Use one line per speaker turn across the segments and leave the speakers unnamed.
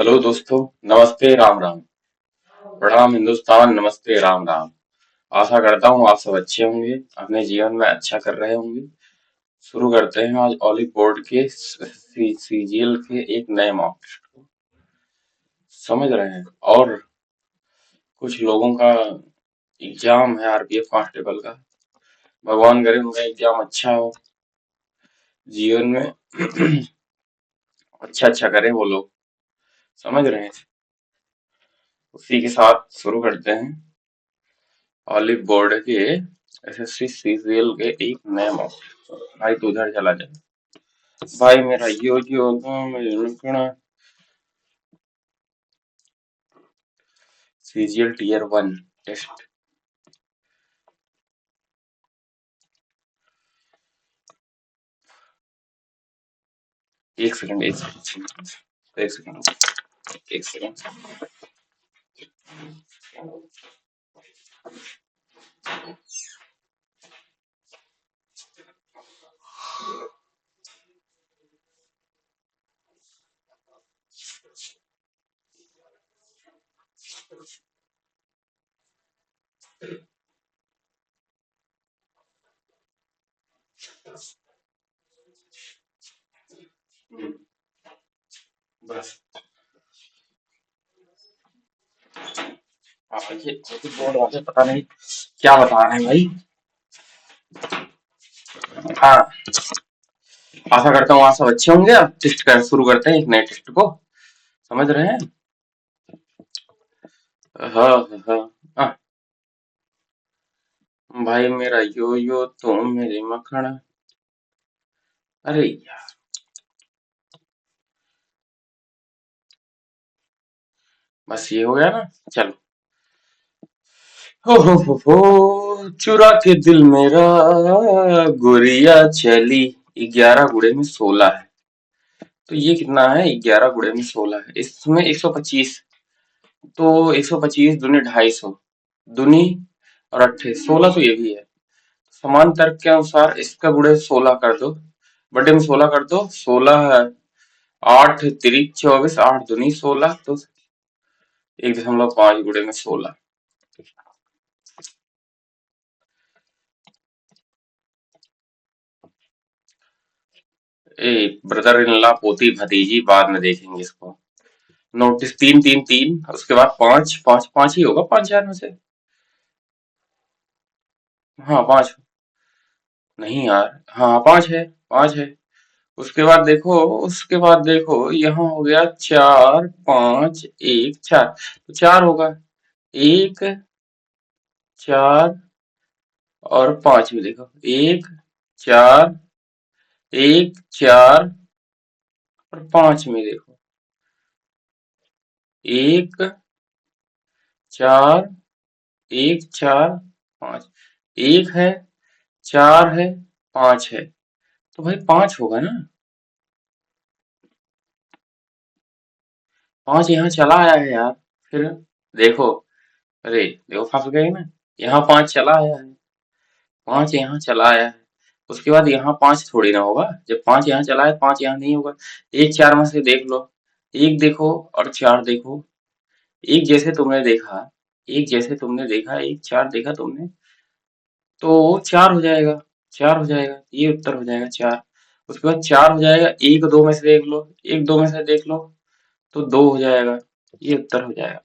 Hello दोस्तों। नमस्ते, राम राम। प्रणाम हिंदुस्तान, नमस्ते, राम राम। आशा करता हूँ आप सब अच्छे होंगे, अपने जीवन में अच्छा कर रहे होंगे। शुरू करते हैं आज ऑलिव बोर्ड के सीजीएल के एक नए मॉक टेस्ट को। समझ रहे हैं। और कुछ लोगों का एग्जाम है आरपीएफ कांस्टेबल का। भगवान करे उनका एग्जाम अच्छा हो, जीवन में अच्छा अच्छा करें वो लोग। समझ रहे हैं। उसी के साथ शुरू करते हैं ऑलिव बोर्ड के एसएससी सीजीएल के एक नए मॉक। भाई तू उधर चला जा। भाई मेरा यो सीजीएल टीयर 1 टेस्ट। एक सेकंड, एक सेकंड, एक सेकंड, एक सेकंड। बस। हाँ, ये बोर्ड वाले पता नहीं क्या बता रहे हैं भाई। हाँ, आशा करता हूँ आप सब अच्छे होंगे। अब टेस्ट कर शुरू करते हैं एक नए टेस्ट को। समझ रहे हैं। हाँ हाँ हाँ। भाई मेरा यो तुम मेरे मखना। अरे यार, बस ये हो गया ना। चलो। हो चुरा के दिल मेरा गोरिया चली। 11 गुणे में 16 है। तो ये कितना है? 11 गुणे में 16 है, इसमें 125। तो 125 दूनी 250, दूनी और 28, 16 तो ये भी है। समान तर्क के अनुसार इसका गुणे 16 कर दो, बटे में 16 कर दो। 16 है, 8 तिरिक 24, 8 दूनी 16, तो 1.5 गुणे में 16। ए ब्रदर इन लॉ, पोती भतीजी बाद में देखेंगे इसको। नोटिस 3 3 3, उसके बाद 5 5 5 ही होगा 5 4 में से। हाँ 5। नहीं यार, हाँ 5 है, 5 है। उसके बाद देखो यहाँ हो गया 4 5 1 4, तो 4 होगा। 1 4 और 5 में देखो, 1 4 1 4 और 5 में देखो, 1 4 1 4 5। एक है, 4 है, 5 है, तो भाई 5 होगा ना। 5 यहाँ चला आया है यार। फिर देखो, अरे देखो फंस गए ना। यहाँ 5 चला आया है, 5 यहाँ चला आया है। उसके बाद यहाँ 5 थोड़ी ना होगा। जब 5 यहाँ चला है, 5 यहाँ नहीं होगा। 1 4 में से देख लो, एक देखो और 4 देखो। एक जैसे तुमने देखा, एक 4 देखा तुमने, तो 4 हो जाएगा। 4 हो जाएगा, ये उत्तर हो जाएगा 4। उसके बाद 4 हो जाएगा, एक 2 में से देख लो, एक 2 में से देख लो, तो 2 हो जाएगा, ये उत्तर हो जाएगा।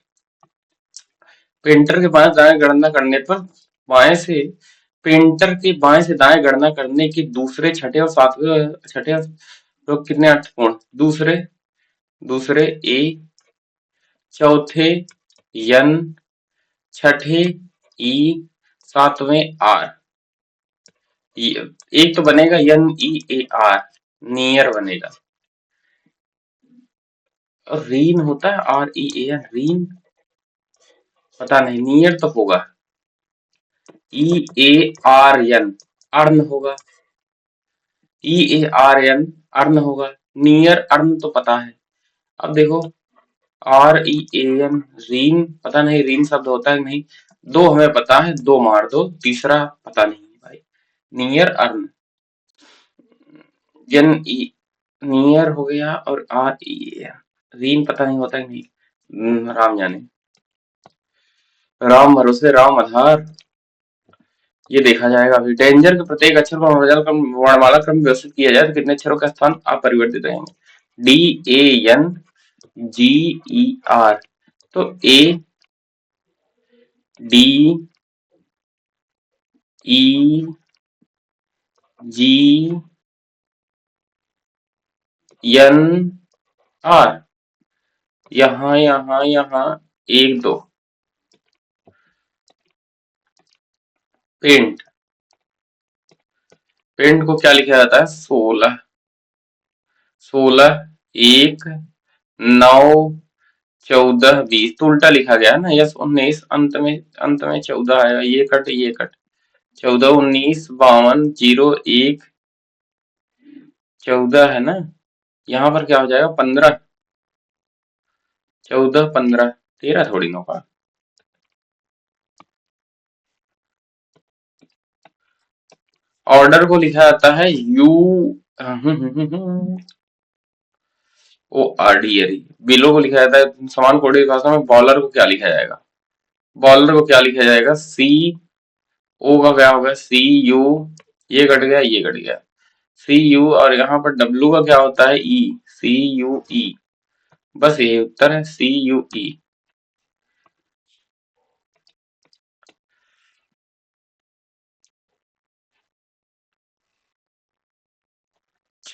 पेंटर के बाएं दाएं गणना करने पर, बाएं से पेंटर के बाएं से दाएं गणना करने के दूसरे छठे और सातवें छठे लोग कितने अर्थपूर्ण? दूसरे, दूसरे ए, चौथे यन, छठे ई, सातवें आर। एक तो बनेगा यन ई ए आर, नियर बनेगा। और रीन होता है R E A N, reign पता नहीं, नियर तो होगा। ई ए आर एन, अर्न होगा। ई ए आर एन, अर्न होगा। नियर अर्न तो पता है। अब देखो, R E A N, reign पता नहीं, रीन शब्द होता है नहीं। दो हमें पता है, दो मार दो, तीसरा पता नहीं है भाई। Near earn, N E, near हो गया, और आर ई एन, रीन पता नहीं होता है नहीं। राम जाने। राम भरोसे राम आधार। ये देखा जाएगा अभी। डेंजर के प्रत्येक अक्षर को वर्णमाला क्रम में व्यवस्थित किया जाए तो कितने अक्षरों का स्थान अपरिवर्तित रहेंगे? DANGER। तो ADEGNR। यहाँ यहाँ यहाँ एक दो। पेंट। पेंट को क्या लिखा जाता है? 16। 16 1 9 14 20 तो उल्टा लिखा गया है ना। यस 19 अंत में 14 आएगा। ये कट 14 19 52 0 1 14 है ना। यहाँ पर क्या हो जाएगा? 15। 14 15 13 थोड़ी ना होगा। ऑर्डर को लिखा जाता है UORD। बिलो को लिखा जाता है समान कोटि की भाषा में। बॉलर को क्या लिखा जाएगा? बॉलर को क्या लिखा जाएगा? CO का क्या होगा? CU। ये कट गया ये कट गया। CU और यहाँ पर W का क्या होता है? CUE। बस यही उत्तर है CUE।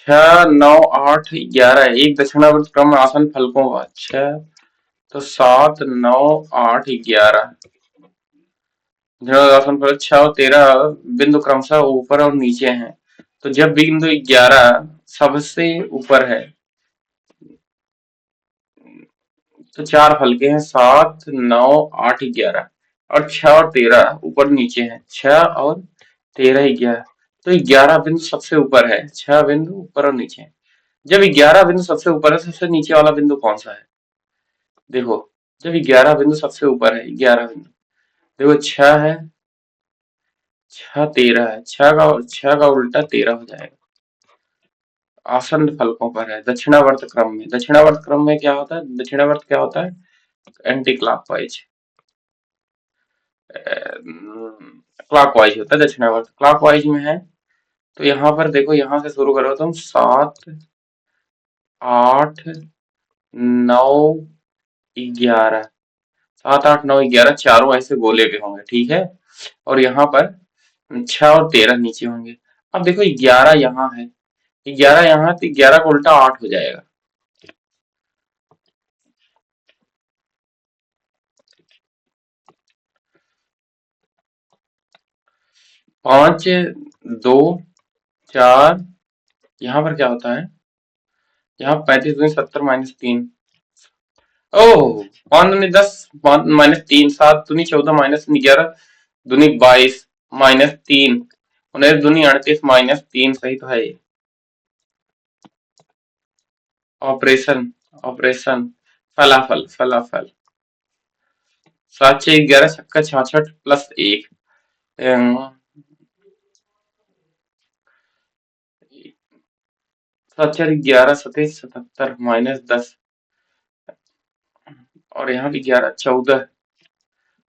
6 9 8 11 एक दक्षिणावर्त क्रम आसन फलकों का। 6 तो 7 9 8 11 आसन फलक 6 और 13 बिंदु क्रमशः ऊपर और नीचे हैं। तो जब बिंदु 11 सबसे ऊपर है तो 4 फलके हैं। 7 9 8 11 और 6 और 13 ऊपर नीचे हैं। 6 और 13 11 तो 11 बिंदु सबसे ऊपर है। 6 बिंदु ऊपर और नीचे हैं। जब 11 बिंदु सबसे ऊपर है सबसे नीचे वाला बिंदु कौन सा है? देखो जब 11 बिंदु सबसे ऊपर है 11 बिंदु। देखो 6 है 6 13 है। 6 का उल्टा 13 हो जाएगा। आसन फलकों पर है दक्षिणावर्त क्रम में। दक्षिणावर्त क्रम में क्या होता है? दक्षिणावर्त क्या होता है? Anti clockwise. क्लॉकवाइज होता है दक्षिणावर्त। क्लॉकवाइज में है तो यहाँ पर देखो यहाँ से शुरू करो तुम। 7 8 9 11 7 8 9 11 चारों ऐसे गोले पे होंगे ठीक है। और यहाँ पर 6 और 13 नीचे होंगे। अब देखो 11 यहाँ है 11 यहाँ तो 11 का उल्टा 8 हो जाएगा। 5 2 4 यहाँ पर क्या होता है? यहाँ 35 दूनी 70 -3। ओह 5 दूनी 10 -3 7 दूनी 14 -11 दूनी 22 -3 19 दूनी 38 -3 सही तो है ये। ऑपरेशन ऑपरेशन फलाफल फलाफल। 7 6 11 छक्का 66 +1 7 4 11 27 77 -10 और यहाँ भी 11 14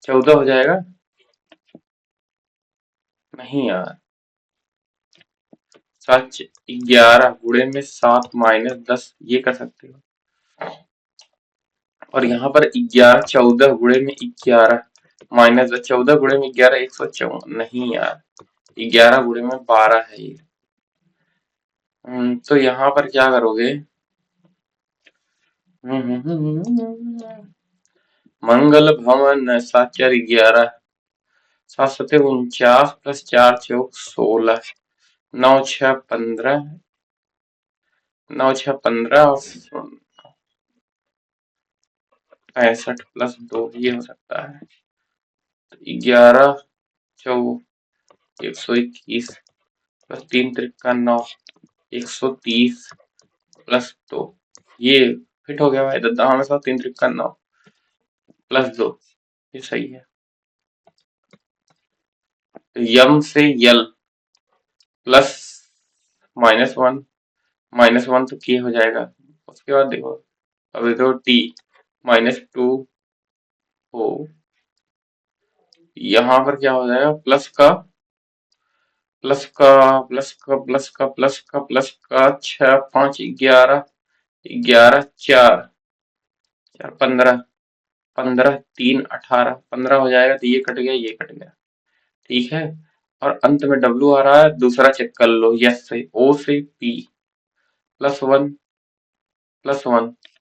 14 हो जाएगा। नहीं यार 7 11 गुणे में 7 -10 ये कर सकते हो। और यहाँ पर 11 14 गुणे में 11 -10 14 गुणे में 11 154 नहीं यार 11 गुणे में 12 है ये। तो यहाँ पर क्या करोगे? मंगल भवन 7 4 11 7 7 49 +4 चौक 16 9 6 15 9 6 15 और 65 +2 ये हो सकता है। 11 चौ 121 +3 त्रिका 9 130 +2 ये फिट हो गया भाई दादा हमेशा। 3 त्रिका 9 +2 ये सही है। यम से यल प्लस -1 -1 तो के हो जाएगा। उसके बाद देखो अब देखो टी -2 हो, यहाँ पर क्या हो जाएगा, प्लस का 6 5 11 11 4 4 15 15 3 18 15 हो जाएगा, तो ये कट गया, ये कट गया, ठीक है। और अंत में डब्ल्यू आ रहा है, दूसरा चेक कर लो, यस से ओ से पी +1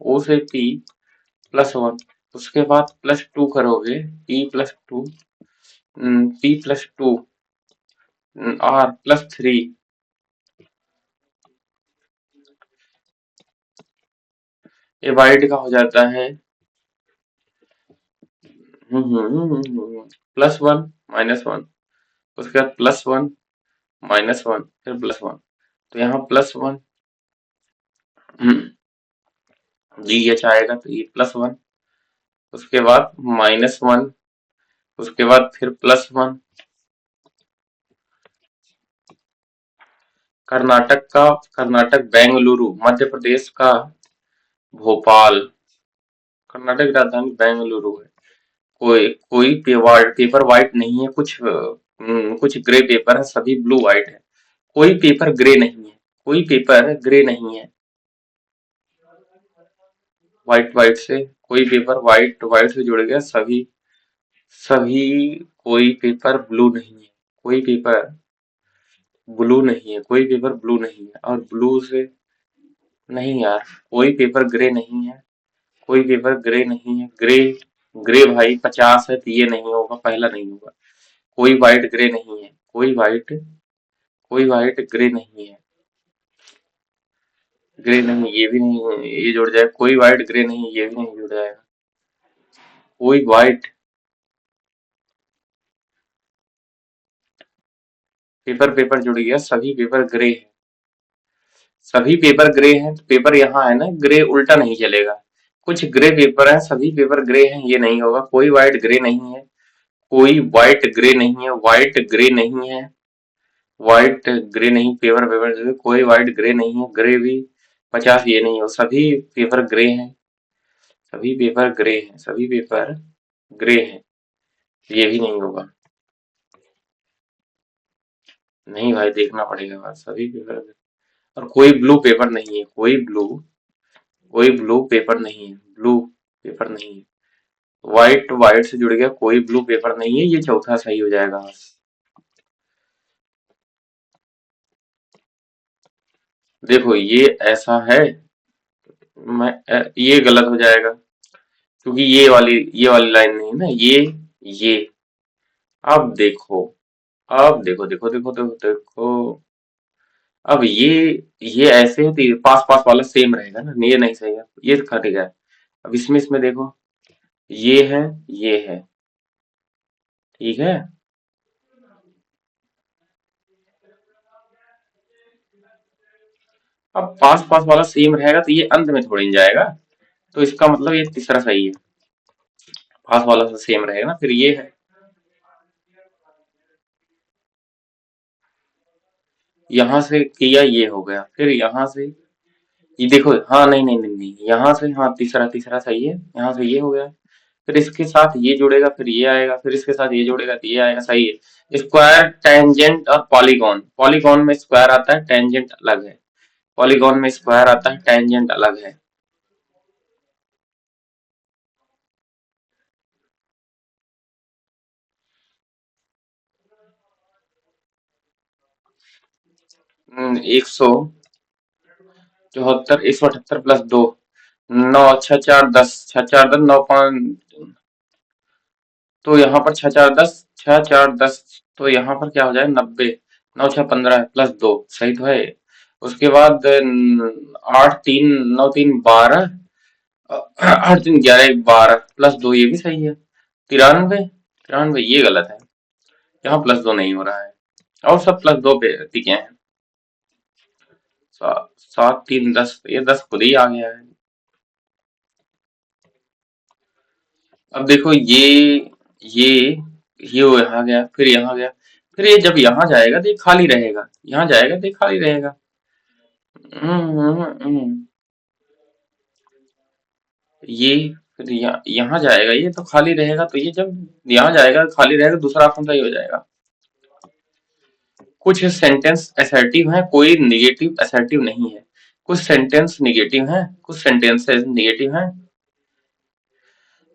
ओ से पी +1, उसके बाद +2 करोगे, P+2 P+2 R+3, ये वाइड का हो जाता है +1 -1, उसके बाद +1 -1 फिर +1, तो यहाँ +1 GH आएगा, तो ये +1, उसके बाद -1, उसके बाद फिर +1। कर्नाटक बेंगलुरु, मध्य प्रदेश का भोपाल, कर्नाटक की राजधानी बेंगलुरु है। कोई पेपर व्हाइट नहीं है, कुछ ग्रे पेपर है, सभी ब्लू व्हाइट है, कोई पेपर ग्रे नहीं है, कोई पेपर ग्रे नहीं है। व्हाइट व्हाइट से कोई पेपर व्हाइट व्हाइट से जुड़ गया, सभी सभी कोई पेपर ब्लू नहीं है, कोई पेपर ब्लू नहीं है, कोई पेपर ब्लू नहीं है, और ब्लू से नहीं यार, कोई पेपर ग्रे नहीं है, कोई पेपर ग्रे नहीं है, ग्रे ग्रे भाई 50 है, तो ये नहीं होगा, पहला नहीं होगा। कोई व्हाइट ग्रे नहीं है, कोई व्हाइट ग्रे नहीं है, ग्रे नहीं, ये भी नहीं है, ये जुड़ जाए, कोई व्हाइट ग्रे नहीं, ये भी नहीं जुड़ जाएगा, कोई व्हाइट पेपर पेपर जुड़ गया, सभी पेपर ग्रे है, सभी पेपर ग्रे हैं, तो पेपर यहाँ है ना, ग्रे उल्टा नहीं चलेगा, कुछ ग्रे पेपर है, सभी पेपर ग्रे हैं, ये नहीं होगा, कोई व्हाइट ग्रे नहीं है, कोई व्हाइट ग्रे नहीं है, व्हाइट ग्रे नहीं है, व्हाइट ग्रे नहीं, पेपर पेपर जो है, कोई व्हाइट ग्रे नहीं है, ग्रे भी 50, ये नहीं हो, सभी पेपर ग्रे हैं, सभी पेपर ग्रे हैं, सभी पेपर ग्रे हैं, ये भी नहीं होगा, नहीं भाई देखना पड़ेगा बात, सभी पेपर, और कोई ब्लू पेपर नहीं है, कोई ब्लू पेपर नहीं है, ब्लू पेपर नहीं है, व्हाइट व्हाइट से जुड़ गया, कोई ब्लू पेपर नहीं है, ये चौथा सही हो जाएगा बस। देखो ये ऐसा है, ये गलत हो जाएगा, क्योंकि ये वाली लाइन नहीं है ना, ये अब देखो, अब देखो देखो देखो देखो देखो, अब ये ऐसे है, तो पास पास वाला सेम रहेगा ना, ये नहीं सही है, ये कट गया, अब इसमें देखो, ये है, ये है, ठीक है, अब पास पास वाला सेम रहेगा, तो ये अंत में थोड़ी न जाएगा, तो इसका मतलब ये तीसरा सही है, पास वाला सेम रहेगा ना, फिर ये है, यहाँ से किया, ये हो गया, फिर यहाँ से ये देखो, हाँ नहीं नहीं नहीं नहीं, यहाँ से, हाँ तीसरा तीसरा सही है, यहाँ से ये हो गया, फिर इसके साथ ये जुड़ेगा, फिर ये आएगा, फिर इसके साथ ये जुड़ेगा, तो ये आएगा, सही है। स्क्वायर, टेंजेंट और पॉलीगॉन, पॉलीगॉन में स्क्वायर आता है, टेंजेंट अलग है, पॉलीगॉन में स्क्वायर आता है, टेंजेंट अलग है। 174, 178 +2, 9 6 4 10, 6 4 10 9 5, तो यहाँ पर 6 4 10, तो यहाँ पर क्या हो जाए, 90, 9 6 15 +2, सही तो है। उसके बाद 8 3 9 3 12, 8 3 11 12 +2, ये भी सही है। 93, 93 ये गलत है, यहाँ +2 नहीं हो रहा है, और सब +2 पे टिके हैं। 7 3 10, ये 10 खुद ही आ गया है। अब देखो ये ये यहाँ गया, फिर यहाँ गया, फिर ये जब यहाँ जाएगा तो ये खाली रहेगा, यहाँ जाएगा तो ये खाली रहेगा। हम्म, हम्म, हम्म। ये फिर यहाँ जाएगा, ये तो खाली रहेगा, तो ये जब यहाँ जाएगा खाली रहेगा, दूसरा ऑप्शन सही हो जाएगा। कुछ सेंटेंस असर्टिव है, कोई निगेटिव असर्टिव नहीं है। कुछ सेंटेंस निगेटिव है, कुछ सेंटेंसेस निगेटिव है।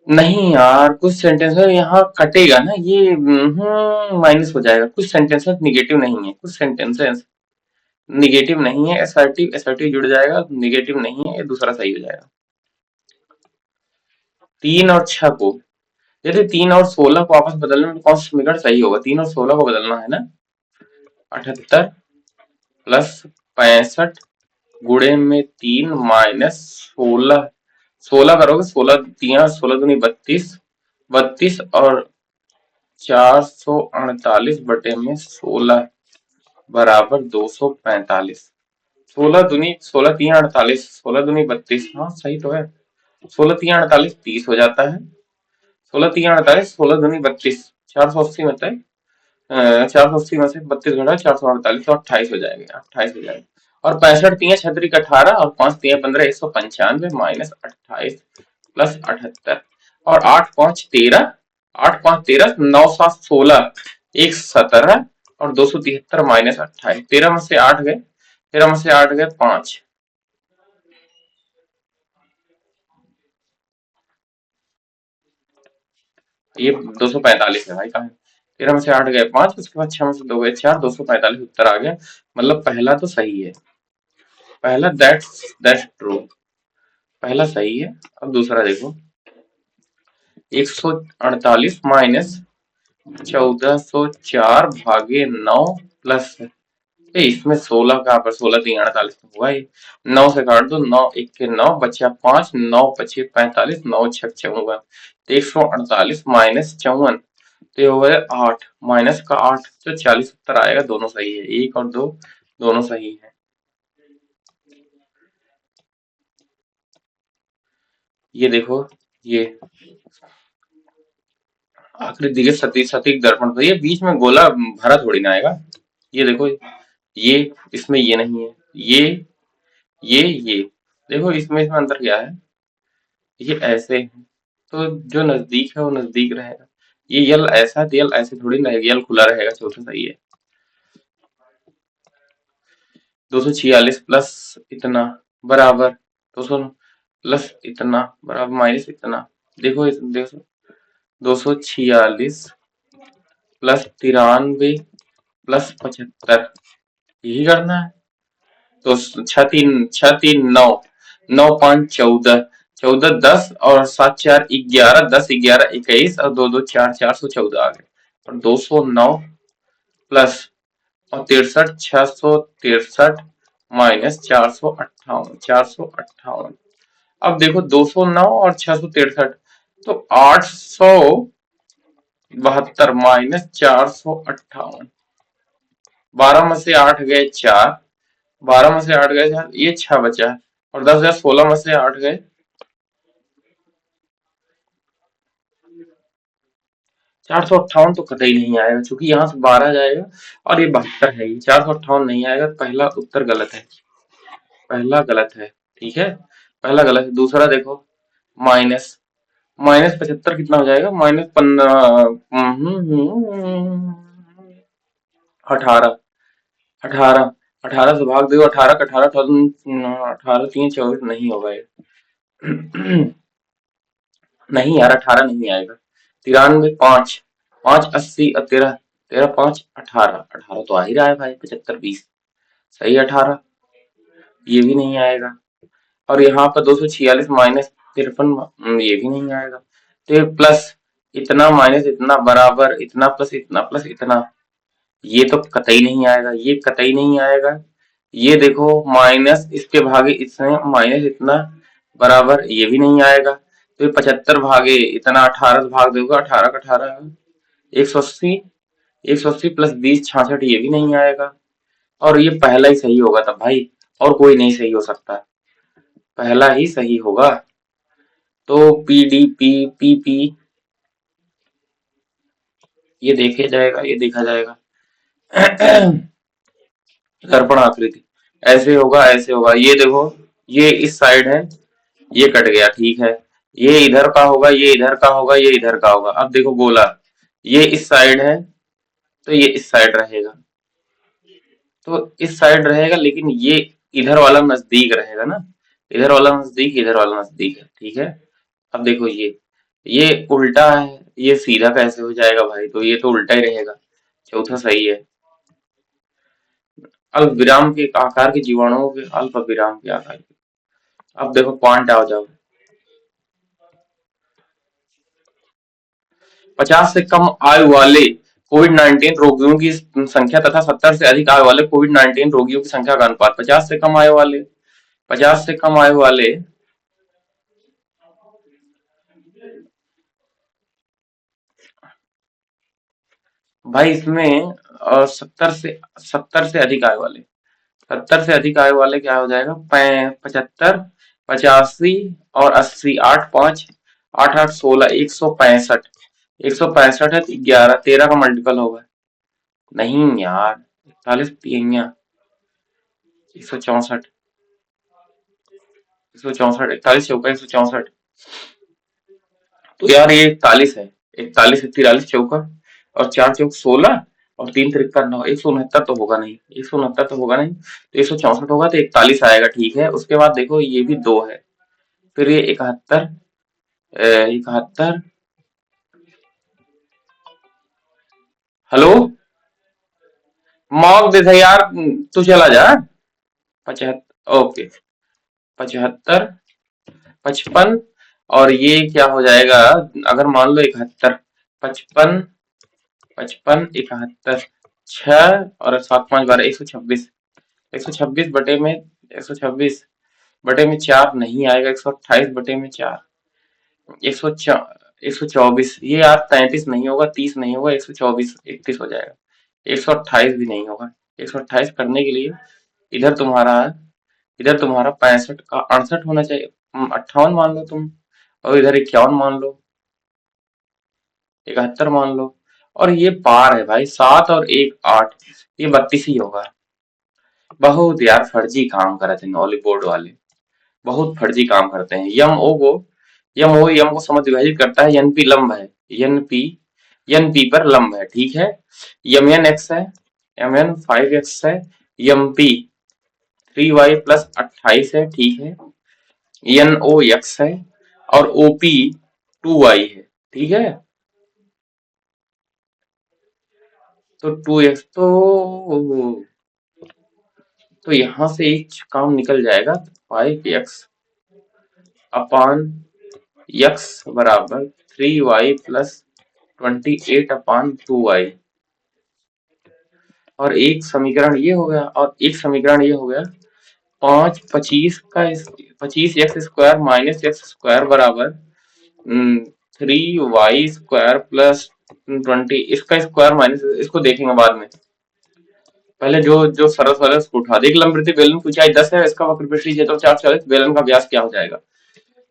नहीं यार, कुछ सेंटेंस यहाँ कटेगा ना ये, माइनस हो जाएगा। कुछ सेंटेंसेस निगेटिव नहीं है, कुछ सेंटेंसेस निगेटिव नहीं है। असर्टिव असर्टिव जुड़ जाएगा, निगेटिव नहीं है, ये दूसरा सही हो जाएगा। 3 और 6 को, जैसे 3 और 16 को आपस में बदलने में कौन सा समीकरण सही होगा? 3 और 16 को बदलना है ना। 78 + 65 गुणे में 3 - 16, 16 करोगे, 16 32, 32 और 448 बटे में 16 बराबर 245। 16 16 32, हाँ सही तो है। 16 3 48 30 हो जाता है। 16 3 48, 16 32 480 में तय, 480 में से 32 घटा 448, तो 28 हो जाएगा, 28 हो जाएगा। और 65 3 6 18 और 5 3 15 195 -28 + 78 और 8 5 13, 8 5 13, 9 7 16, 1 17 और 273 -28। 13 में से 8 गए, 13 में से 8 गए 5। ये 245 है भाई, कहा 13 में से 8 गए 5, उसके बाद 6 में से 2 गए 4, 245 उत्तर आ गया। मतलब पहला तो सही है, पहला दैट्स ट्रू, पहला सही है। अब दूसरा देखो, 148 माइनस 1404 भागे 9 प्लस, इसमें 16 कहाँ पर, 16 3 48 तो हुआ ही। 9 से काट दो, 9 1 के 9 बचा 5, 9 5 45, 9 6 54, 148 माइनस 54, तो ये हो गया 8 माइनस का 8, तो 40 उत्तर आएगा। दोनों सही है, 1 और 2 दोनों सही है। ये देखो, ये आकृति के सटीक दर्पण पर, ये बीच में गोला भरा थोड़ी ना आएगा। ये देखो, ये इसमें ये नहीं है, ये देखो, इसमें अंतर क्या है, ये ऐसे है, तो जो नजदीक है वो नजदीक रहेगा। ये यल ऐसा है, तो यल ऐसे थोड़ी ना रहेगा, यल खुला रहेगा, चौथा सही है। 246 प्लस इतना बराबर 200 प्लस इतना बराबर माइनस इतना। देखो देखो, 246 प्लस 93 प्लस 75, यही करना है। तो 6 3 9, 9 5 14, 14 10 और 7 4 11, 10 11 21 और 2 2 4, 414 आ गए। और 209 प्लस और 63, 663 माइनस 458, 458। अब देखो 209 और 663, तो 872 माइनस 458। 12 में से 8 गए 4, 12 में से 8 गए 4, ये 6 बचा है। और 10 16 में से 8 गए, 458 तो कतई नहीं आएगा, क्योंकि यहाँ से 12 जाएगा और ये 72 है, ये 458 नहीं आएगा। पहला उत्तर गलत है, पहला गलत है, ठीक है, पहला गलत है। दूसरा देखो, माइनस माइनस 75 कितना हो जाएगा, माइनस 18, 18, 18 से भाग दो, 18 का 18, 18 3 24 नहीं होगा ये। नहीं यार, 18 नहीं आएगा। 93 5, 5 80 और 13, 13 5 18, 18 तो आ ही रहा है भाई, 75 20 सही, 18 ये भी नहीं आएगा। और यहाँ पर 246 माइनस 53, ये भी नहीं आएगा। तो ये प्लस इतना माइनस इतना बराबर इतना प्लस इतना, ये तो कतई नहीं आएगा, ये कतई नहीं आएगा। ये देखो, माइनस इसके भागे इसमें माइनस इतना बराबर, ये भी नहीं आएगा। तो ये 75 भागे इतना 18 से भाग दोगे, 18 का 18, 180, 180 प्लस 20 66, ये भी नहीं आएगा। और ये पहला ही सही होगा तब भाई, और कोई नहीं सही हो सकता, पहला ही सही होगा। तो P D P P P ये देखे जाएगा, ये देखा जाएगा। दर्पण आकृति ऐसे होगा, ऐसे होगा। ये देखो, ये इस साइड है, ये कट गया, ठीक है। ये इधर का होगा, ये इधर का होगा, ये इधर का होगा। अब देखो गोला, ये इस साइड है तो ये इस साइड रहेगा, तो इस साइड रहेगा, लेकिन ये इधर वाला नजदीक रहेगा ना, इधर वाला नजदीक, इधर वाला नजदीक है, ठीक है। अब देखो ये उल्टा है, ये सीधा कैसे हो जाएगा भाई, तो ये तो उल्टा ही रहेगा। चौथा सही है। अल्प विराम के आकार के जीवाणुओं के अल्प विराम के आकार के। अब देखो पॉइंट आ जाओ। 50 से कम आयु वाले कोविड-19 रोगियों की संख्या तथा 70 से अधिक आयु वाले कोविड-19 रोगियों की संख्या का अनुपात। 50 से कम आयु वाले, 50 से कम आयु वाले, भाई इसमें 70 से अधिक आयु वाले, 70 से अधिक आयु वाले क्या हो जाएगा, 75, 85 और 80, 8 5, 8 8 16, 165, 165 है तो 11 13 का मल्टीपल होगा। नहीं यार, 41 तिहैया, 164, 164, 41 चौका 164। तो यार ये 41 है, 41 है, 43 चौका और 4 चौक 16 और 3 तिरका 9, 169 तो होगा नहीं, 169 तो होगा नहीं, तो 164 होगा, तो 41 आएगा, ठीक है। उसके बाद देखो ये भी 2 है, फिर ये 71, 71, हेलो, मॉक दे दे यार, तू चला जा। 75, ओके, 75, 55 और ये क्या हो जाएगा, अगर मान लो 71, 55, 55, 71, 6 और 7 5 12, 126, 126 बटे में, 126 बटे में 4 नहीं आएगा, 128 बटे में 4, 124, ये यार 33 नहीं होगा, 30 नहीं होगा, 124, 31 हो जाएगा, 128 भी नहीं होगा। 128 करने के लिए इधर तुम्हारा इधर तुम्हारा 65 का 68 होना चाहिए, 58 मान लो तुम, और इधर 51 मान लो, 71 मान लो, और ये पार है भाई, 7 और 1 8, ये 32 ही होगा। बहुत यार फर्जी काम करे थे नॉली बोर्ड वाले, बहुत फर्जी काम करते हैं। यम को समझ विभाजित करता है, एनपी लंब है, एनपी एनपी पर लंब है, ठीक है। यम एन एक्स है, एम एन 5x है, एम पी 3y प्लस 28 है, ठीक है। एन ओ एक्स है और ओपी 2y है, ठीक है। तो 2x तो यहां से एक काम निकल जाएगा, 5x अपान x बराबर 3y प्लस 28 अपान 2y, और एक समीकरण ये हो गया, और एक समीकरण ये हो गया, 5 25 का 25x² माइनस एक्स स्क्वायर बराबर 3y² प्लस 20, इसका स्क्वायर माइनस, इसको देखेंगे बाद में, पहले जो जो सरल सरल उसको उठा दे। एक लंबवृत्तीय बेलन की ऊंचाई 10 है, इसका वक्र पृष्ठीय क्षेत्र 440, बेलन का व्यास क्या हो जाएगा,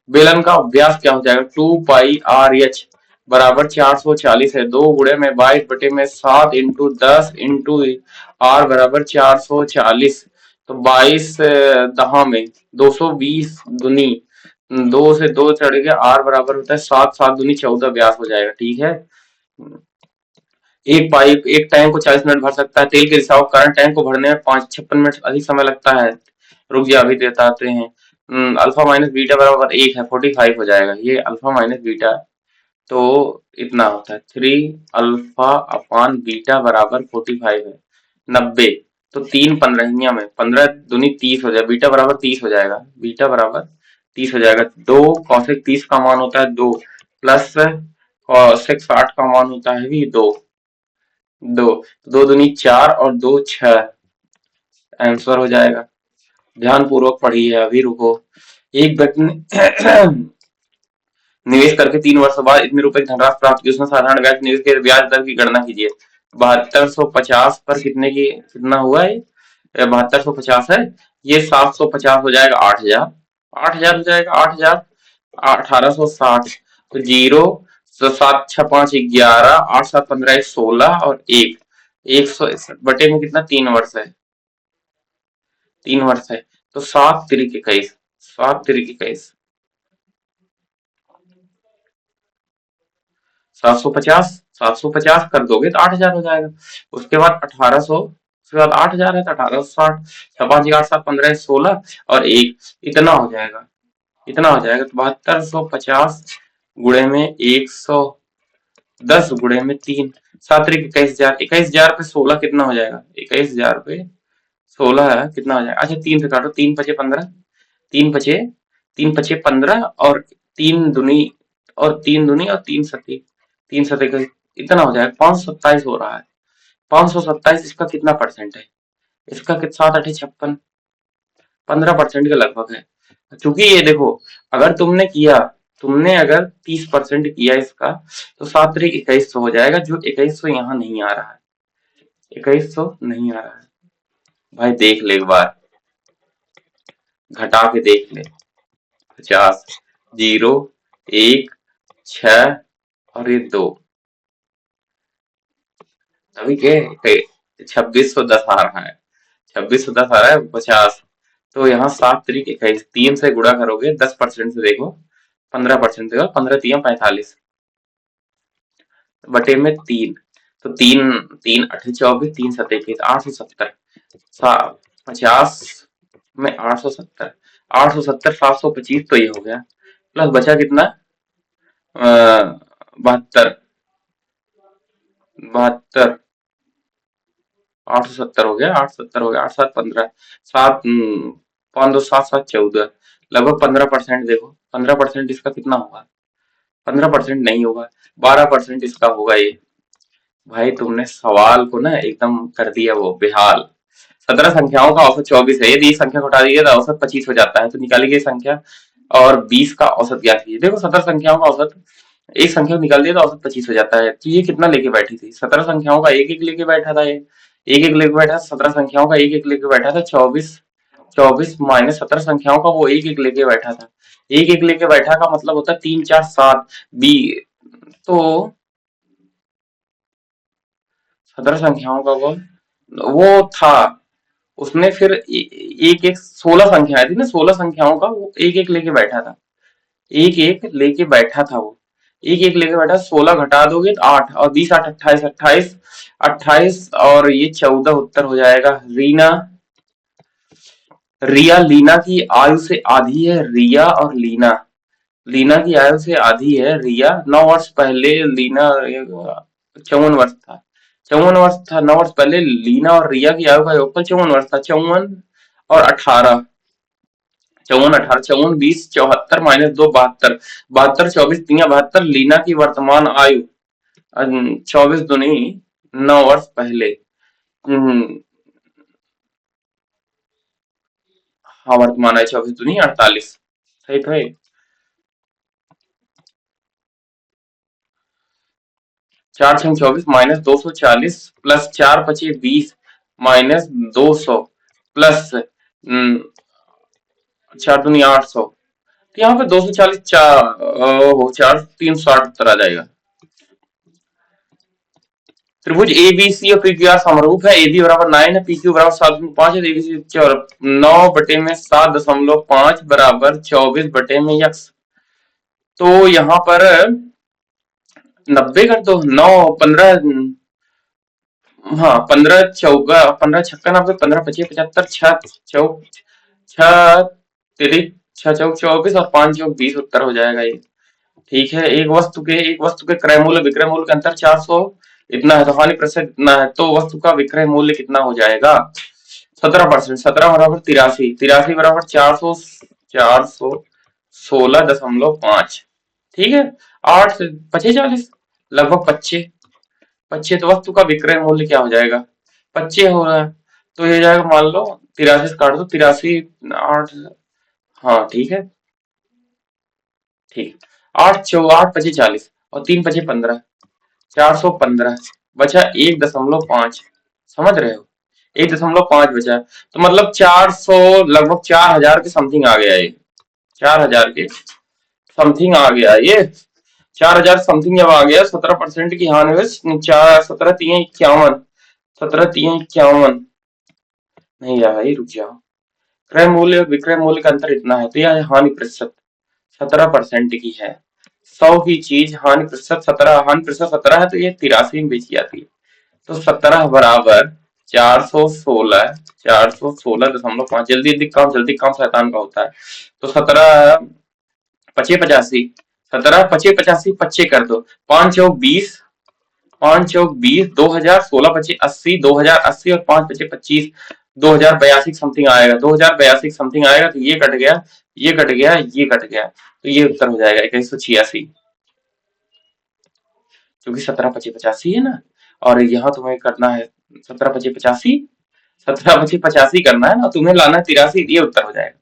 बेलन का व्यास क्या हो जाएगा, 2πr/h बराबर 440 है, 2 गुणे में 22 बटे में 7 इंटू 10 इंटू आर बराबर 440, तो 22 दहा में 220 दुनी, 2 से 2 चढ़ के आर बराबर होता है 7, 7 दुनी 14 व्यास हो जाएगा, ठीक है। एक टैंक को 40 मिनट भर सकता है, तेल के रिसाव के कारण टैंक को भरने में 56 मिनट अधिक समय लगता है। रुक जा अभी बताते हैं। अल्फा माइनस बीटा बराबर 1 है, 45 हो जाएगा, ये अल्फा माइनस बीटा, तो इतना होता है 3 अल्फा बीटा बराबर 45 है, 90, तो 3 15 में 15 दूनी 30 हो जाएगा, बीटा बराबर 30 हो जाएगा, बीटा बराबर 30 हो जाएगा। 2 कॉसेक 30 का मान होता है 2, प्लस कॉसेक 60 का मान होता है भी 2, 2, 2 दूनी 4 और 2 6, आंसर हो जाएगा। ध्यान पूर्वक पढ़िए, अभी रुको। एक व्यक्ति ने निवेश करके 3 वर्ष बाद इतने रुपए की धनराशि प्राप्त की, उसमें साधारण ब्याज निवेश के ब्याज दर की गणना कीजिए। 7250 पर कितने की कितना हुआ है, 7250 है, ये 750 हो जाएगा 8000, 8000 हो जाएगा, 8000, 1860, तो 0, तो 7 6 5 11, 8 7 15 16 और 1, 161 बटे में कितना, 3 वर्ष है, 3 वर्ष है, तो 7 तिरिक 21, 7 तिरिक 21, 750, 750 कर दोगे तो 8,000 हो जाएगा। उसके बाद 1800, उसके बाद 8,000 है तो 1860, 5 8 7 15 16 और एक, इतना हो जाएगा। इतना हो जाएगा तो 7250 गुणे में 110 गुणे में 3, 7 21,000, 21,000 पे 16 कितना हो जाएगा? 21,000 पे 16 है कितना हो जाएगा? अच्छा 3 से काटो, 3 × 5 = 15, 3 × 5 3 × 5 = 15 और 3 दूनी और 3 दूनी और 3 सती, 3 सती का इतना हो जाएगा 527 हो रहा है। 527 इसका कितना परसेंट है? इसका 7 8 56, 15% के लगभग है। क्योंकि ये देखो, अगर तुमने किया, तुमने अगर 30% किया इसका तो 7 × 21 हो जाएगा, जो 2100 यहाँ नहीं आ रहा है, 2100 नहीं आ रहा है। भाई देख ले एक बार, घटा के देख ले, 50, 0, 1, 6 और ये 2, अभी के 2610 आ रहा है, 2610 आ रहा है 50। तो यहाँ 7 × 21, 3 से गुणा करोगे 10% से, देखो 15% देगा, 15 3 45 बटे में 3, तो 3 3 8 24, 3 7 21, 870, 50 में 870, 870 725 तो ये हो गया, प्लस बचा कितना? 72, 72, 870 हो गया, 870 हो गया, 8 7 15, 7 5 2 7 7 14, लगभग 15%। देखो 15% इसका कितना होगा? 15% नहीं होगा, 12% इसका होगा ये। भाई तुमने सवाल को ना एकदम कर दिया वो बेहाल। 17 संख्याओं का औसत 24 है, यदि एक संख्या को हटा दीजिए तो औसत 25 हो जाता है, तो निकाली गई संख्या और 20 का औसत ज्ञात कीजिए। देखो 17 संख्याओं का औसत, एक संख्या को निकाल दिया तो औसत 25 हो जाता है। तो ये कितना लेके बैठी थी? 17 संख्याओं का एक एक लेके बैठा था, ये एक एक लेके बैठा, 17 संख्याओं का एक एक लेके बैठा था, 24, 24 माइनस 17 संख्याओं का वो एक एक लेके बैठा था। एक एक लेके बैठा का मतलब होता है 3 4 7 बी, तो 17 संख्याओं का वो था, उसने फिर एक एक 16 संख्याएं थी ना, 16 संख्याओं का वो एक एक लेके बैठा था, एक एक लेके बैठा था वो, एक एक लेके बैठा। 16 घटा दोगे तो 8 और 20 8 28, 28 28 और ये 14 उत्तर हो जाएगा। रीना, रिया लीना की आयु से आधी है, रिया और लीना, लीना की आयु से आधी है रिया। 9 वर्ष पहले लीना, 54 वर्ष था, 54 वर्ष था 9 वर्ष पहले लीना और रिया की आयु का योगफल 54 वर्ष था। 54 और 18, 54 18, 54 20, 74 माइनस 2 72, 72 24 3 72, लीना की वर्तमान आयु 24 दूनी 9 वर्ष पहले, हाँ वर्तमान आयु 24 दूनी 48, सही तो है। 4 6 24 माइनस 240 प्लस 4 5 20 माइनस 200 प्लस 4 दूनी 800, तो यहाँ पे 240 4 360 उत्तर आ जाएगा। त्रिभुज ए बी सी और पी क्यू आर समरूप है, ए बी बराबर 9 है, पी क्यू बराबर 7.5 है, ए बी सी 9 बटे में 7.5 बराबर 24 बटे में यक्स। तो यहाँ पर 90 कर दो, 9 15, हाँ 15 चौका 15 छक्का 90, 15 25 75, 6 चौक 6 तिरिक 6 चौक 24 और 5 चौक 20 उत्तर हो जाएगा ये। ठीक है, एक वस्तु के क्रय मूल्य विक्रय मूल्य का अंतर 400 इतना है, तो हानि प्रतिशत इतना है, तो वस्तु का विक्रय मूल्य कितना हो जाएगा? 17%, 17 बराबर 83, 83 बराबर 400, 416.5, ठीक है। 8 से 25 40, लगभग 25, 25, तो वस्तु का विक्रय मूल्य क्या हो जाएगा? 25 हो रहा है, तो ये जाएगा, मान लो 83 से काट दो, 83 8, हाँ ठीक है, ठीक, 8 25 40 और 3 25 15, 415 बचा 1.5, समझ रहे हो? 1.5 बचा, तो मतलब 400, लगभग 4,000 के समथिंग आ गया ये, 4,000 के समथिंग आ गया ये, 4,000 समथिंग जब आ गया, 17% की हानि में 4 17 3 51, 17 3 51, नहीं यार ये रुक जाओ, क्रय मूल्य और विक्रय मूल्य का अंतर इतना है, तो यह हानि प्रतिशत 17% की है। 100 की चीज हानि प्रतिशत 17, हानि प्रतिशत 17 है तो ये 83 में बेची जाती है। तो 17 बराबर 416, 416.5। जल्दी काम शैतान का होता है। तो 17 पचे 85, 17 पचे 85, पच्चे कर दो, 5 चौक 20, 5 चौक 20, 2000, 16 पचे 80, 2080 और 5 पचे 25, 2082 समथिंग आएगा, 2082 समथिंग आएगा। तो ये कट गया, ये कट गया, ये कट गया, तो ये उत्तर हो जाएगा 2186, क्योंकि 17 पचे 85 है ना। और यहाँ तुम्हें करना है 17 पचे 85, 17 पचे 85 करना है ना, तुम्हें लाना है 83, ये उत्तर हो जाएगा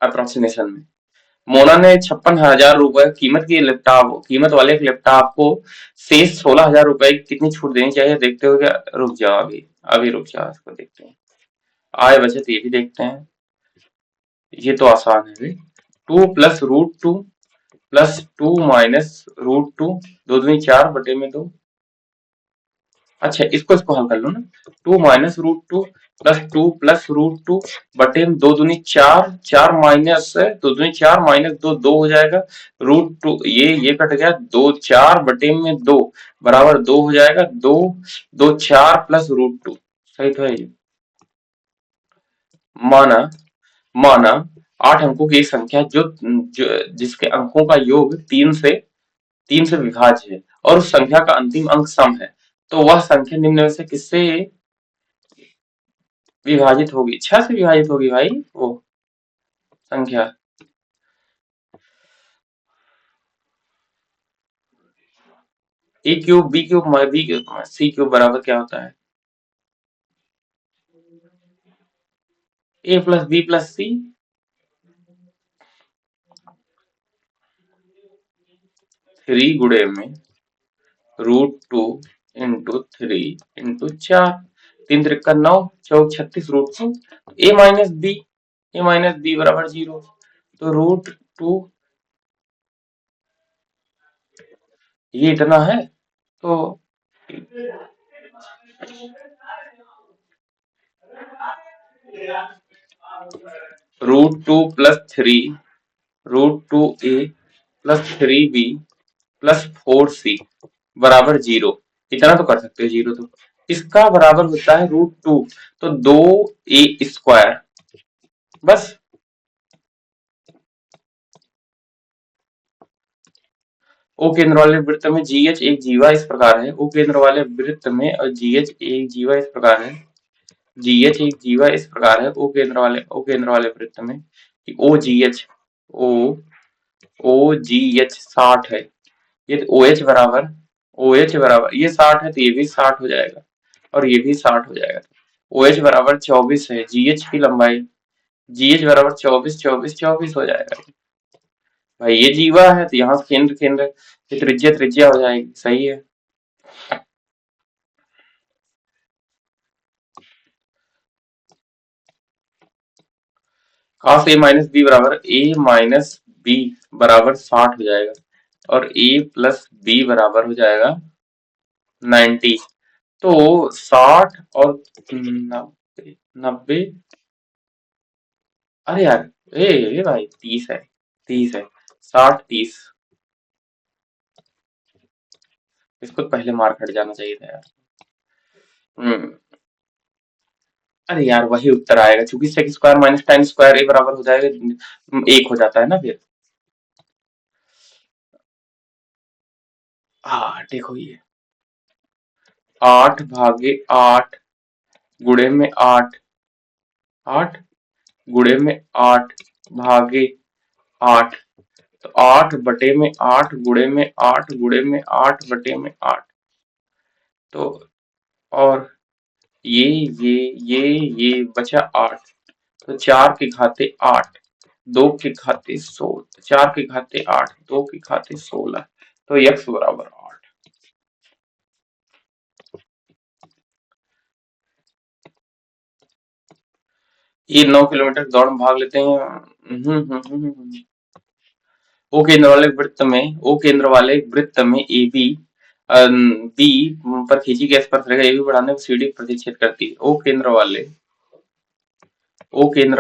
अप्रोक्सीमेशन में। मोना ने 56,000 रुपए कीमत वाले एक लैपटॉप को शेष 16,000 रुपए की कितनी छूट देनी चाहिए देखते हो क्या? रुक जाओ, अभी रुक जाओ, इसको देखते हैं। आय बचत ये भी देखते हैं, ये तो आसान है भाई। 2 + √2 +2 -√2, 2 दूनी 4 बटे में 2। अच्छा, इसको हल कर लो ना। 2 -√2 +2 +√2 बटे में 2 दूनी 4, 4 माइनस 2 दूनी 4 -2, 2 हो जाएगा। √2 ये कट गया, 2 4 बटे में 2 बराबर 2 हो जाएगा। 2 2 4 +√2 सही तो है ये। माना माना 8 अंकों की एक संख्या जिसके अंकों का योग 3 से विभाज्य है और उस संख्या का अंतिम अंक सम है, तो वह संख्या निम्न में से किससे विभाजित होगी? 6 से विभाजित होगी भाई वो संख्या। a³ b³ c³ बराबर क्या होता है? a + b + c। 3 गुणे में √2 × 3 × 4, 3 त्रिका 9, चौक 36, √2 a - b बराबर 0। तो √2 ये इतना है, तो √2 + 3 √2a + 3b + 4c बराबर 0। इतना तो कर सकते हो, 0 तो इसका बराबर होता है √2, तो 2a² बस। ओ केंद्र वाले वृत्त में GH एक जीवा इस प्रकार है। ओ केंद्र वाले वृत्त में और GH एक जीवा इस प्रकार है। GH एक जीवा इस प्रकार है। ओ केंद्र वाले वृत्त में OGH OGH 60 है। ये OH बराबर ये 60 है, तो ये भी 60 हो जाएगा और ये भी 60 हो जाएगा। OH बराबर 24 है। GH की लंबाई GH बराबर 24 24 24 हो जाएगा। भाई ये जीवा है तो यहाँ केंद्र त्रिज्या हो जाएगी। सही है। cos a - b बराबर a - b बराबर 60 हो जाएगा और a + b बराबर हो जाएगा 90। तो 60 और 90, अरे यार ए भाई 30 है, 30 है, 60 30। इसको तो पहले मार्क हट जाना चाहिए था यार। अरे यार वही उत्तर आएगा, क्योंकि sec² - tan² a बराबर हो जाएगा 1 हो जाता है ना फिर। देखो ये 8/8 गुणे में 8, 8 गुणे में 8 भागे 8, तो 8 बटे में 8 गुणे में 8 गुणे में 8 बटे में 8। तो और ये बचा 8, तो 4 के घाते 8, 2 के घाते 16, 4 के घाते 8, 2 के घाते 16, तो x बराबर 8। ये 9 किलोमीटर दौड़ में भाग लेते हैं। ओ केंद्र वाले वृत्त में ए बी पर खींची गई स्पर्शरेखा ए बी बढ़ाने को CD प्रतिच्छेद करती है। ओ केंद्र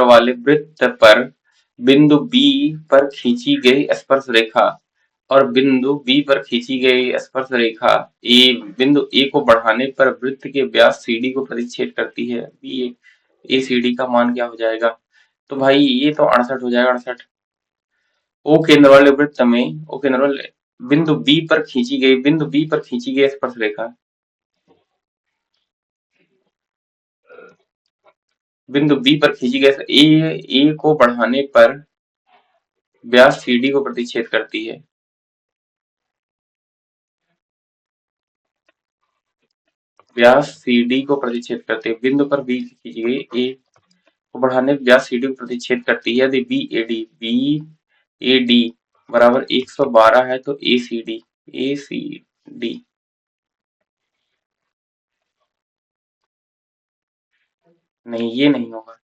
वाले वृत्त पर बिंदु बी पर खींची गई स्पर्श रेखा और बिंदु बी पर खींची गई स्पर्श रेखा ए बिंदु ए को बढ़ाने पर वृत्त के व्यास सीडी को प्रतिच्छेद करती है। बी ए सी डी का मान क्या हो जाएगा? तो भाई ये तो 68 हो जाएगा, 68। ओ केंद्र वाले वृत्त में ओ केंद्र वाले बिंदु बी पर खींची गई स्पर्श रेखा, बिंदु बी पर खींची गई ए को बढ़ाने पर व्यास सीडी को प्रतिच्छेद करती है। व्यास सीडी को प्रतिच्छेद करते हैं। बिंदु पर बी खींची गई ए को बढ़ाने पर व्यास सीडी को प्रतिच्छेद करती है। यदि बी ए डी बराबर 112 है तो ए सी डी नहीं, ये नहीं होगा।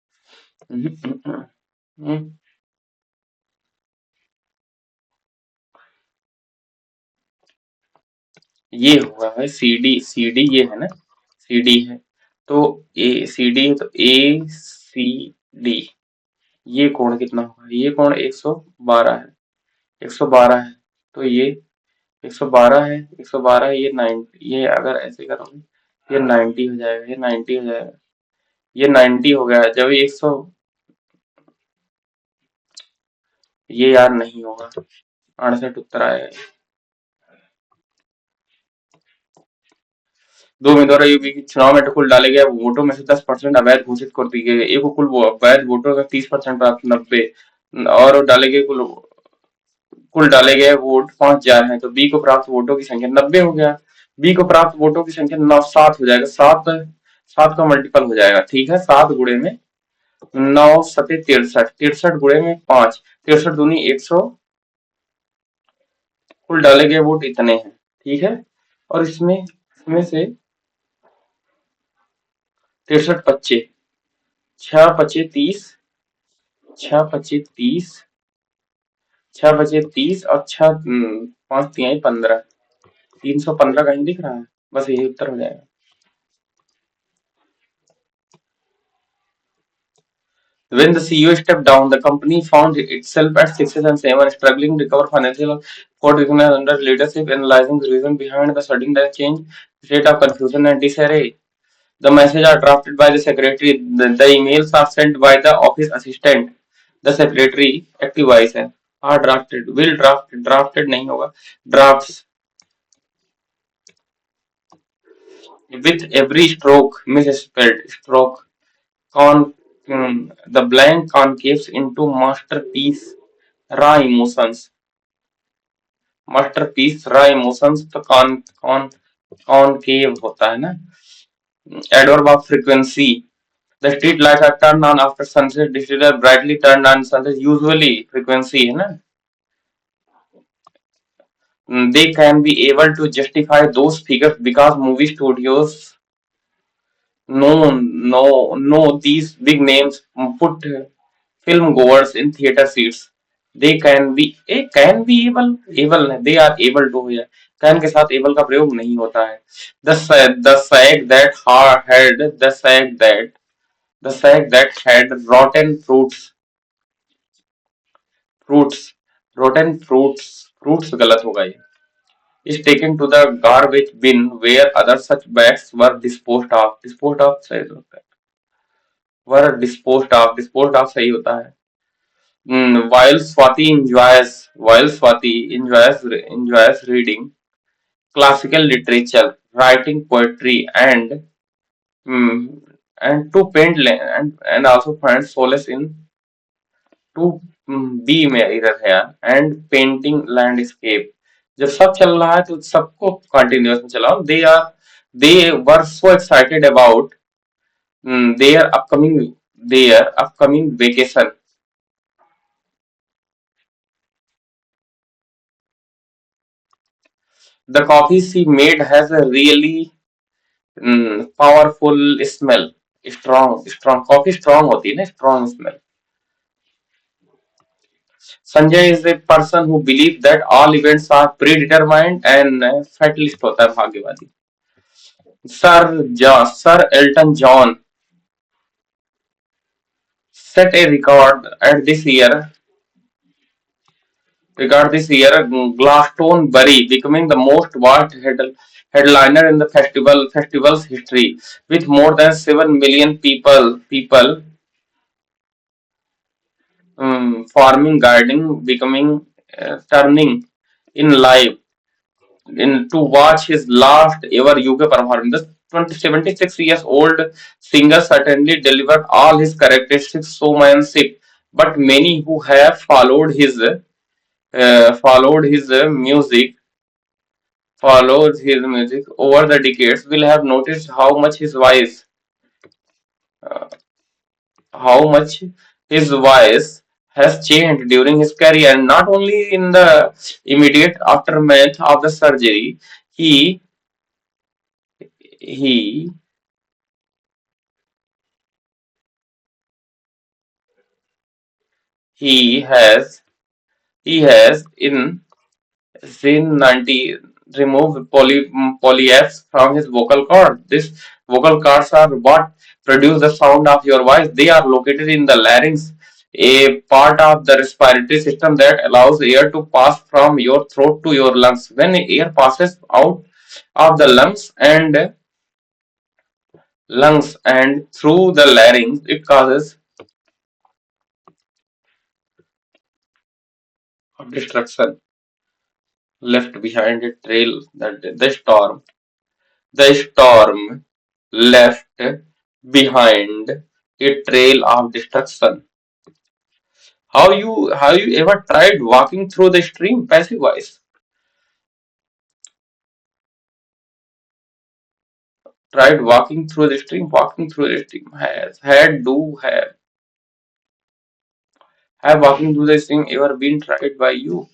ये होगा भाई, सी डी ये है ना, सी डी है तो ए सी डी है तो ए सी डी, ये कोण कितना होगा? ये कोण 112 है, 112 है तो ये 112 है, 112 है, ये 90, ये अगर ऐसे करोगे ये 90 हो जाएगा, ये 90 हो जाएगा, ये 90 हो गया। जब ये 100, ये यार नहीं होगा, 68 उत्तर आएगा। दो उम्मीदवारों यूपी के चुनाव में कुल डाले गए वोटों में से 10% अवैध घोषित कर दी गई। ए को कुल अवैध वोटों का 30% प्राप्त, 90 और डाले गए कुल डाले गए वोट 5,000 है तो बी को प्राप्त वोटों की संख्या 90 हो गया। बी को प्राप्त वोटों की संख्या 7 हो जाएगा, 7 का मल्टीपल हो जाएगा, ठीक है। 7 गुणे में 9 सते 63, 63 गुणे में 5, 63 दूनी 100, कुल डाले गए वोट इतने हैं, ठीक है। और इसमें से 63 बच्चे, 6 बचे 30, 6 बचे 30, 6 बचे 30 और 6 5 तिहाई 15, 315 कहीं दिख रहा है? बस यही उत्तर हो जाएगा। When the CEO stepped down, the company found itself at 6 and 7, struggling to recover financial court weakness under leadership, analyzing the reason behind the sudden change, state of confusion and disarray. The messages are drafted by the secretary. The emails are sent by the office assistant. The secretary active voice है। are drafted, will draft, drafted नहीं होगा, drafts with every stroke, misspelled stroke, con the blank concaves into masterpiece raw emotions, masterpiece raw emotions तो concave होता है ना। adverb of frequency, the street lights are turned on after sunset, the street are brightly turned on sunset, usually frequency है ना। they can be able to justify those figures because movie studios no these big names put film goers in theater seats. They can be able they are able to है, can के साथ able का प्रयोग नहीं होता है। the sack that had the sack that had rotten fruits गलत होगा ये, is taken to the garbage bin where other such bags were disposed of सही होता है, were disposed of सही होता है। while Swati enjoys reading classical literature, writing poetry, mm, and to paint and also find solace in to be में इधर है and painting landscape। जब सब चल रहा है तो सबको कंटिन्यूअस में चलाओ। they were so excited about their upcoming vacation। The coffee she made has a really powerful smell, strong coffee strong होती है ना, strong smell। Sanjay is a person who believes that all events are predetermined and fatalist होता है, भाग्यवादी। Sir Elton John set a record at this year Regard this year, Glastonbury becoming the most watched headliner in the festival's history, with more than 7 million people farming, gardening, becoming turning in live in to watch his last ever UK performance. The 76 years old singer certainly delivered all his characteristics showmanship, but many who have followed his music over the decades will have noticed uh, how much his voice has changed during his career, and not only in the immediate aftermath of the surgery. He he he has he has in Sin90 remove polyps from his vocal cord. These vocal cords are what produce the sound of your voice. They are located in the larynx, a part of the respiratory system that allows air to pass from your throat to your lungs. When air passes out of the lungs and through the larynx, it causes destruction left behind a trail. The storm left behind a trail of destruction. Have you ever tried walking through the stream passive wise? Tried walking through the stream. Have walking through the stream ever been tried by you?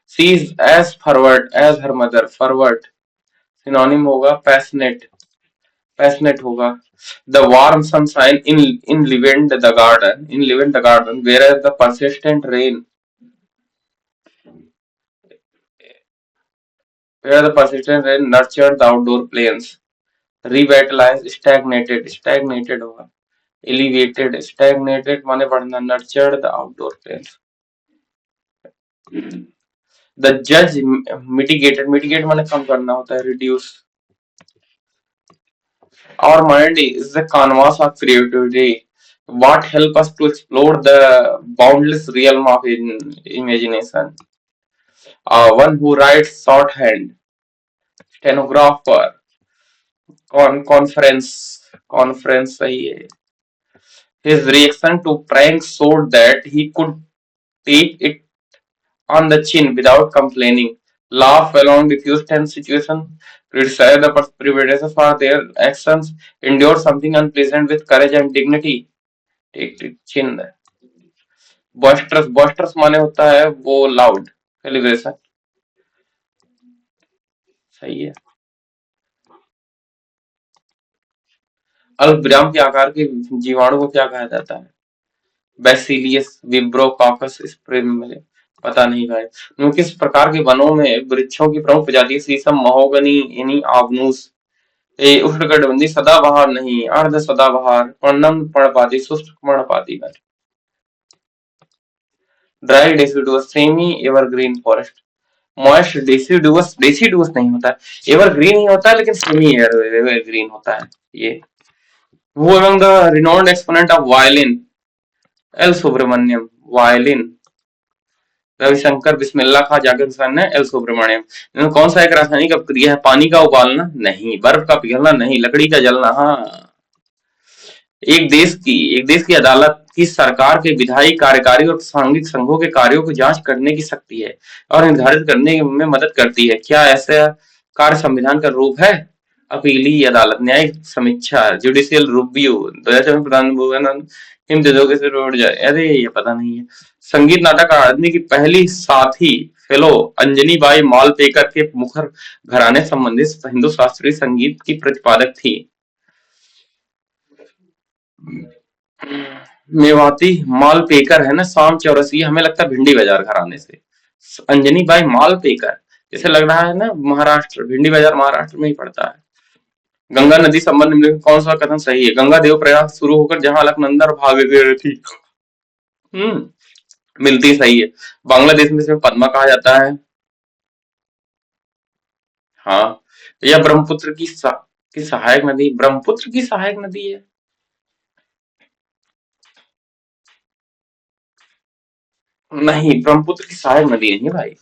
She is as forward as her mother. Forward synonym होगा passionate होगा. The warm sunshine in the garden, whereas the persistent rain, where the persistent rain nurtured the outdoor plains, revitalized stagnated होगा. Stagnated माने बढ़ना, nurtured the outdoor plains. The judge mitigate माने कम करना होता है, reduce. Our mind is the canvas of creativity. What help us to explore the boundless realm of imagination. One who writes shorthand, stenographer, conference सही है. His reaction to pranks showed that he could take it on the chin without complaining, laugh along diffuse tense situation, criticize the perpetrators for their actions, endure something unpleasant with courage and dignity. Take it chin. Boisterous माने होता है वो loud, celebration. सही है. अल्पविराम के आकार के जीवाणु को क्या कहा जाता है? बैसिलियस, विब्रोकॉकस, स्प्रिमले. पता नहीं भाई. किस प्रकार के वनों में वृक्षों की प्रमुख प्रजाति शीशम, महोगनी, यानी आबनूस. उष्णकटिबंधीय सदाबहार नहीं, अर्ध सदाबहार, पर्णम पर्णपाती, शुष्क पर्णपाती. Dry deciduous, semi evergreen forest. Moist deciduous नहीं होता है, एवरग्रीन ही होता है लेकिन सेमी एवरग्रीन होता है ये. Who among the renowned exponent of violin? L Subramaniam. Violin Ravishankar, Bismillah Khan, Zakir Hussain ने, एल सुब्रमण्यम. इनमें कौन सा एक रासायनिक अपक्रिया है? पानी का उबालना नहीं, बर्फ का पिघलना नहीं, लकड़ी का जलना. हाँ. एक देश की अदालत की सरकार के विधायी, कार्यकारी और सांघिक संघों के कार्यों की जांच करने की शक्ति है और निर्धारित करने में मदद करती है. क्या ऐसा कार्य संविधान का रूप है? अपीली अदालत, न्यायिक समीक्षा, जुडिशियल रिव्यू. 2004 में प्रधान हिमतेजों से रोड जाए. अरे ये पता नहीं है. संगीत नाटक अकादमी की पहली साथी फेलो अंजनी बाई मालपेकर के मुखर घराने संबंधित हिंदू शास्त्रीय संगीत की प्रतिपादक थी. मेवाती मालपेकर है ना, शाम चौरसिया, हमें लगता है भिंडी बाजार घराने से. अंजनी बाई मालपेकर, जैसे लग रहा है ना महाराष्ट्र, भिंडी बाजार महाराष्ट्र में ही पड़ता है. गंगा नदी संबंध में कौन सा कथन सही है? गंगा देव प्रयाग शुरू होकर जहां अलकनंदा और भागीरथी. मिलती सही है। बांग्लादेश में इसे पद्मा कहा जाता है। हाँ। या ब्रह्मपुत्र की सहायक नदी, ब्रह्मपुत्र की सहायक नदी है। नहीं, ब्रह्मपुत्र की सहायक नदी नहीं है भाई।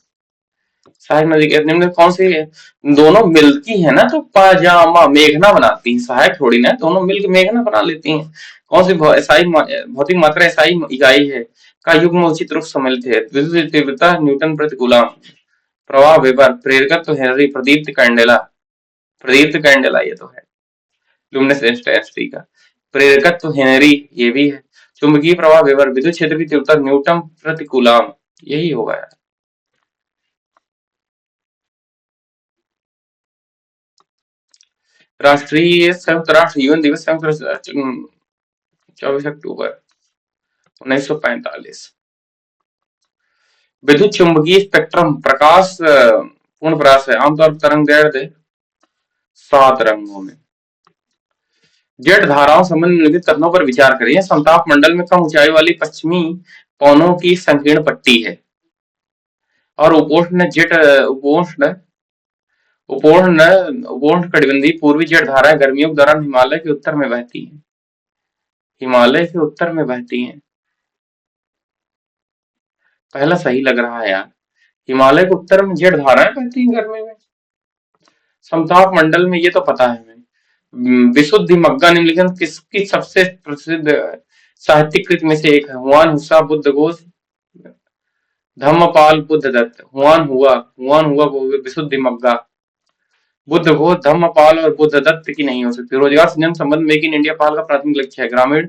सहायक नदी के निम्न कौन सी है? दोनों मिलती है ना तो पाजामा मेघना बनाती है, सहायक थोड़ी ना है, दोनों मिलकर मेघना बना लेती हैं। कौन सी भौतिक मात्रा एसआई इकाई है का युग्म उचित रूप सम्मिलित है? विद्युत तीव्रता न्यूटन प्रति कूलम, प्रवाह वेबर, प्रेरकत्व हेनरी, प्रदीप्त कैंडेला। प्रदीप्त कैंडेला ये तो है, लुमिनस इंटेंसिटी का। प्रेरकत्व हेनरी ये भी है। चुंबकीय प्रवाह वेबर, विद्युत क्षेत्र की तीव्रता न्यूटन प्रति कूलम, यही होगा यार। राष्ट्रीय संयुक्त राष्ट्र यूएन दिवस संयुक्त राष्ट्र 24 अक्टूबर 1945। विद्युत चुंबकीय स्पेक्ट्रम प्रकाश पूर्ण प्रकाश है, आमतौर पर तरंग दैर्ध्य 7 रंगों में। जेट धाराओं संबंधी निम्नलिखित कथनों पर विचार करिए। समताप मंडल में कम ऊंचाई वाली पश्चिमी कोनों की संकीर्ण पट्टी है और उपोष्ण जेट उपोष्ण उपोष्ण उपोष्ण कटिबंधीय पूर्वी जेट धाराएं गर्मियों के दौरान हिमालय के उत्तर में बहती हैं। हिमालय के उत्तर में बहती हैं। पहला सही लग रहा है यार। हिमालय के उत्तर में जेट धाराएं बहती हैं गर्मी में। समताप मंडल में ये तो पता है हमें। विशुद्धि मग्गा निम्नलिखित किसकी सबसे प्रसिद्ध साहित्यिक कृत में से एक है? हुआन हुस्सा, बुद्ध घोष, धम्मपाल, बुद्ध दत्त। हुआन हुआ विशुद्धि मग्गा। बुद्ध घोष, धम्मपाल और बुद्ध दत्त की नहीं हो सकती। रोजगार सृजन संबंध मेक इन इंडिया पहल का प्राथमिक लक्ष्य है ग्रामीण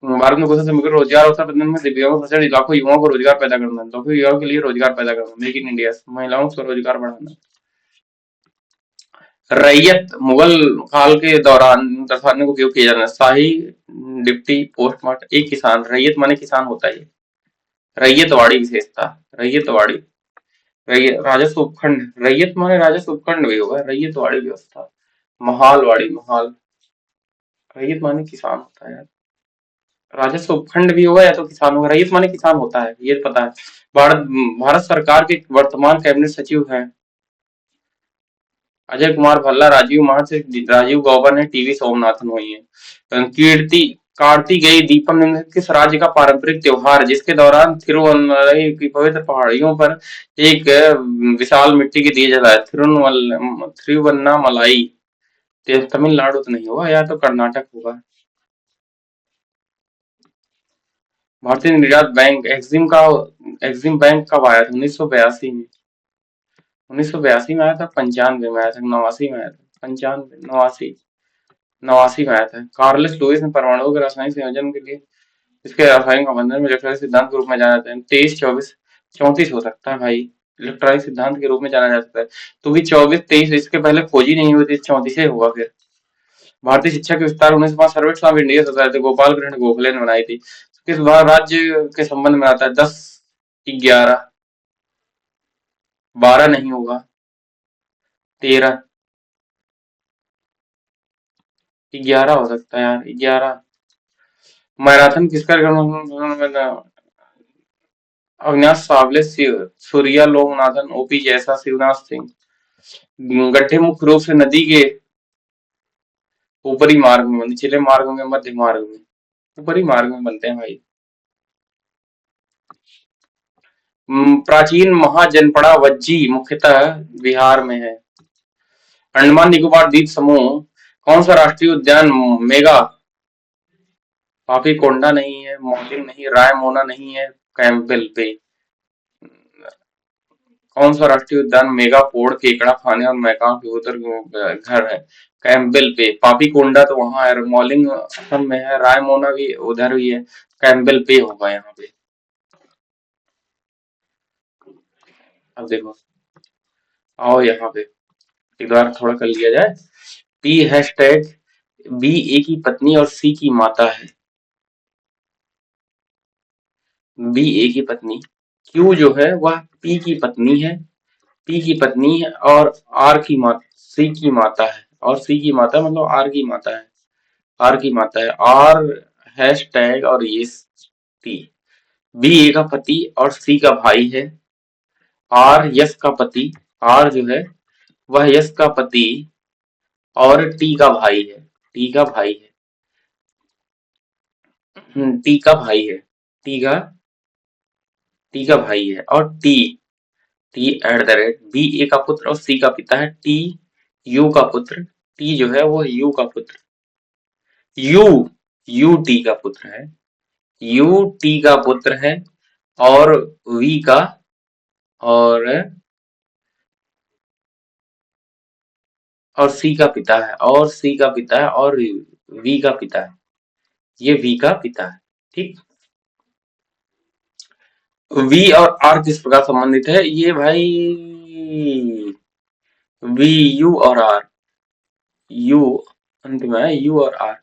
भारत में घोषणा समग्र रोजगार अवसर प्रदान में दिव्यांगों को लाखों युवाओं को रोजगार पैदा करना, लाखों युवाओं के लिए रोजगार पैदा करना, मेक इन इंडिया, महिलाओं को स्वरोजगार बढ़ाना। रैयत मुगल काल के दौरान दर्शाने को उपयोग किया जाना। शाही डिप्टी पोस्टमार्टम, एक किसान, रैयत माने किसान होता है। रैयतवाड़ी विशेषता, रैयतवाड़ी, राजस्व उपखंड, रैयत माने राजस्व उपखंड भी होगा, रैयतवाड़ी व्यवस्था। महालवाड़ी, महाल, रैयत माने किसान होता है यार। राजस्व उपखंड भी होगा या तो किसान होगा, रैयत माने किसान होता है ये पता है। भारत भारत सरकार के वर्तमान कैबिनेट सचिव हैं अजय कुमार भल्ला, राजीव महर्ष से राजीव गौबा ने, टीवी सोमनाथन हुई है। कीर्ति कार्तिकेय दीपम निम्नलिखित किस राज्य का पारंपरिक त्योहार है जिसके दौरान तिरुवन्नमलई की पवित्र पहाड़ियों पर एक विशाल मिट्टी के दिए जलाए? तिरुवन्नामलाई। तमिलनाडु तो नहीं होगा, या तो कर्नाटक होगा। भारतीय निर्यात बैंक एक्सिम बैंक कब आया था? 1982 में। 1982 में आया था, 95 में आया था, 89 में आया था, 95, 89, 89 में आया था। कार्लस लुईस ने परमाणुओं के रासायनिक संयोजन के लिए इसके रासायनिक बंधन में इलेक्ट्रॉनिक सिद्धांत के रूप में जाना जाता है। 23, 24, 34 हो सकता है भाई। इलेक्ट्रॉनिक सिद्धांत के रूप में जाना जाता है तो भी 24, 23 इसके पहले खोज ही नहीं हुई थी, 34 होगा फिर। भारतीय शिक्षा के विस्तार 1905 सर्वेट of India society Gopal Krishna Gokhale ने बनाई थी। किस राज्य के संबंध में आता है? 10, 11, 12 नहीं होगा, 13, 11 हो सकता है यार, 11। मैराथन किसका अविनाश सावले, सूर्या लोकनाथन, ओपी जैसा, शिवनाथ सिंह। गड्ढे मुख्य रूप से नदी के ऊपरी मार्ग में, निचले मार्ग में, मध्य मार्ग में, ऊपरी मार्ग में बनते हैं भाई। प्राचीन महाजनपड़ा वज्जी मुख्यतः बिहार में है। अंडमान निकोबार द्वीप समूह कौन सा राष्ट्रीय उद्यान मेगा? पापी कोंडा नहीं है, मॉर्निंग नहीं, रायमोना नहीं है, कैंपबेल पे। कौन सा राष्ट्रीय उद्यान मेगापोड केकड़ा खाने और मैकाओ के उधर घर है? कैंपबेल पे। पापी कोंडा तो वहां है, मॉर्निंग असम में है, रायमोना भी उधर ही है, कैंपबेल पे होगा यहाँ पे। अब देखो, आओ यहाँ पे एक बार थोड़ा कर लिया जाए। पी हैशटैग बी ए की पत्नी और सी की माता है। बी ए की पत्नी, क्यू जो है वह पी की पत्नी है, पी की पत्नी है और आर की माता, सी की माता है, और सी की माता मतलब आर की माता है, आर की माता है। आर हैशटैग और ये टी, बी ए का पति और सी का भाई है। आर यस का पति, आर जो है वह यस का पति और टी का भाई है। टी का भाई है। टी का भाई है। टी का टी का भाई है और T T at the rate B A का पुत्र और सी का पिता है। टी यू का पुत्र, टी जो है वो यू का पुत्र, यू यू टी का पुत्र है। यू टी का पुत्र है और वी का और सी का पिता है और सी का पिता है और वी का पिता है। ये वी का पिता है। ठीक। वी और आर किस प्रकार संबंधित है ये भाई? वी यू और आर, यू अंत में है, यू और आर।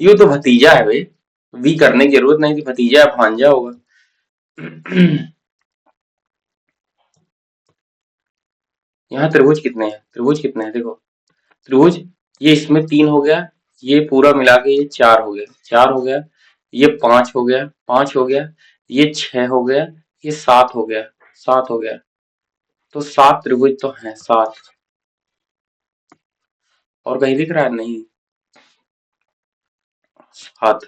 यू तो भतीजा है भाई, वी करने की जरूरत नहीं थी, भतीजा है, भांजा होगा। यहाँ त्रिभुज कितने हैं? त्रिभुज कितने हैं देखो। त्रिभुज ये इसमें 3 हो गया, ये पूरा मिला के ये 4 हो गया, 4 हो गया, ये 5 हो गया, 5 हो गया, ये 6 हो गया, ये 7 हो गया, 7 हो गया। तो 7 त्रिभुज तो हैं, 7। और कहीं दिख रहा है? नहीं, 7।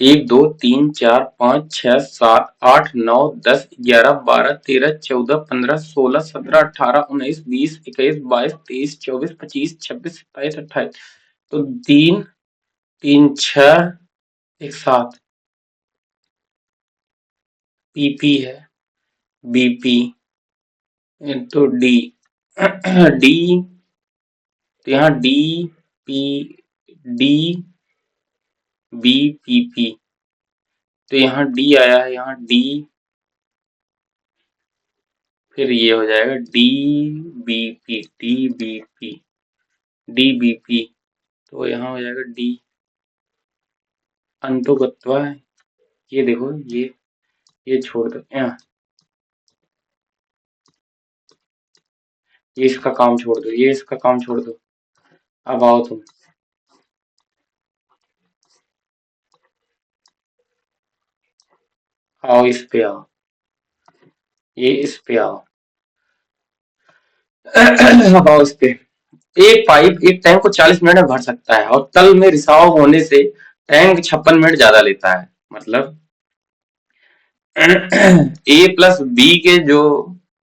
1 2 3 4 5 6 7 8 9 10 11 12 13 14 15 16 17 18 19 20 21 22 23 24 25 26 27 28। तो 3 3 6 एक 7 पीपी है, बीपी तो डी। डी तो यहाँ D P D B P P, तो यहाँ डी आया है, यहाँ डी, फिर ये हो जाएगा D B P, D B P, D B P. तो यहाँ हो जाएगा डी अंतोगत्वा है। ये देखो, ये छोड़ दो यहाँ, ये इसका काम छोड़ दो, ये इसका काम छोड़ दो। अब आओ तुम, आओ इस पे आओ, ये इस पे आओ। अब आओ इस पे। एक पाइप एक टैंक को 40 मिनट में भर सकता है और तल में रिसाव होने से टैंक 56 मिनट ज्यादा लेता है। मतलब ए प्लस बी के जो,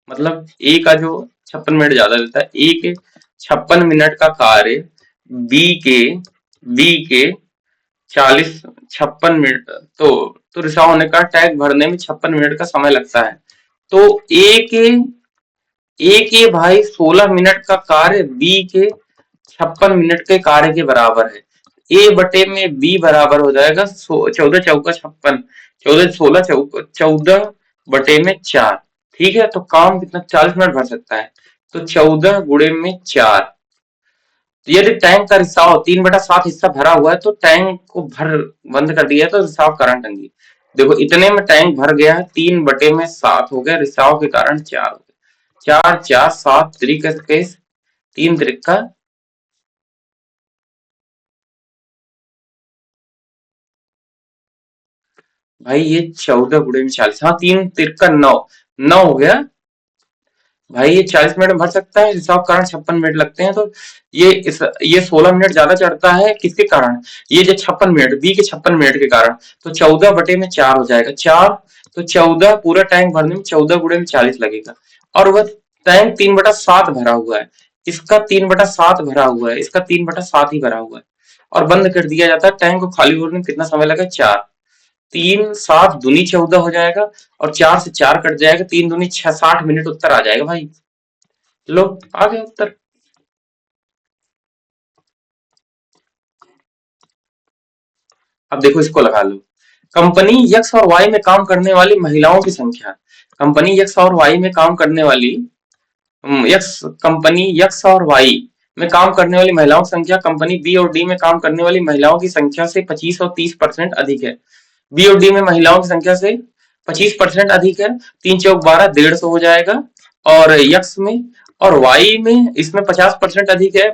मतलब ए का जो 56 मिनट ज्यादा लेता है, ए के 56 मिनट का कार्य बी के बी के 56 मिनट, तो रिसाव होने का टैंक भरने में 56 मिनट का समय लगता है। तो ए के भाई 16 मिनट का कार्य बी के 56 मिनट के कार्य के बराबर है। ए बटे में बी बराबर हो जाएगा 14 चौका 56, 14 16 चौका 14 बटे में 4। ठीक है, तो काम कितना 40 मिनट भर सकता है, तो 14 गुणे में 4। तो यदि टैंक का रिसाव 3/7 हिस्सा भरा हुआ है तो टैंक को भर बंद कर दिया तो रिसाव करंट टंकी। देखो इतने में टैंक भर गया है, 3/7 हो गया, रिसाव के कारण 4 हो गया। 4 4 7 त्रिक 21, 3 त्रिका, भाई ये 14 गुणे में 40, हाँ 3 तिरका 9, 9 हो गया भाई। ये 40 मिनट में भर सकता है, रिसाव के कारण 56 मिनट लगते हैं। तो ये 16 मिनट ज्यादा चढ़ता है किसके कारण? ये जो 56 मिनट, बी के 56 मिनट के कारण। तो 14 बटे में 4 हो जाएगा, 4, तो 14 पूरा टैंक भरने में 14 गुणे में 40 लगेगा। और वह टैंक 3/7 भरा हुआ है, इसका 3/7 भरा हुआ है, इसका 3/7 ही भरा हुआ है, और बंद कर दिया जाता है। टैंक को खाली होने में कितना समय लगा? 4, 3 7 दूनी 14 हो जाएगा, और 4 से 4 कट जाएगा, 3 दूनी 6, 60 मिनट उत्तर आ जाएगा भाई। लो आ गया उत्तर। अब देखो इसको लगा लो। कंपनी यक्स और वाई में काम करने वाली महिलाओं की संख्या, कंपनी यक्स और वाई में काम करने वाली यक्स कंपनी यक्स और वाई में काम करने वाली महिलाओं की संख्या कंपनी बी और डी में काम करने वाली महिलाओं की संख्या से 25 और 30% अधिक है। बी और डी में महिलाओं की संख्या से 25% अधिक है, 3 चौक 12, 150 हो जाएगा। और यक्स में और वाई में इसमें 50% अधिक है,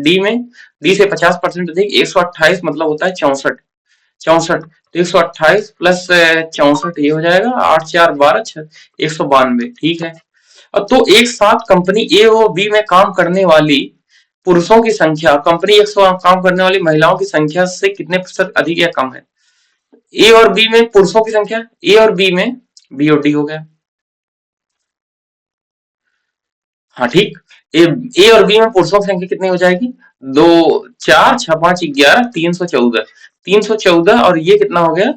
डी में, डी से 50% अधिक 128 मतलब होता है 64। 64 तो 128 प्लस 64 ये हो जाएगा 8 4 12 192। ठीक है। अब तो एक साथ कंपनी ए और बी में काम करने वाली पुरुषों की संख्या कंपनी एक साथ काम करने वाली महिलाओं की संख्या से कितने प्रतिशत अधिक या कम है? ए और बी में पुरुषों की संख्या, ए और बी में, बी और डी हो गया। हाँ ठीक। ए ए और बी में पुरुषों की संख्या कितनी हो जाएगी? 2 4 6 5 11 314। 314 और ये कितना हो गया?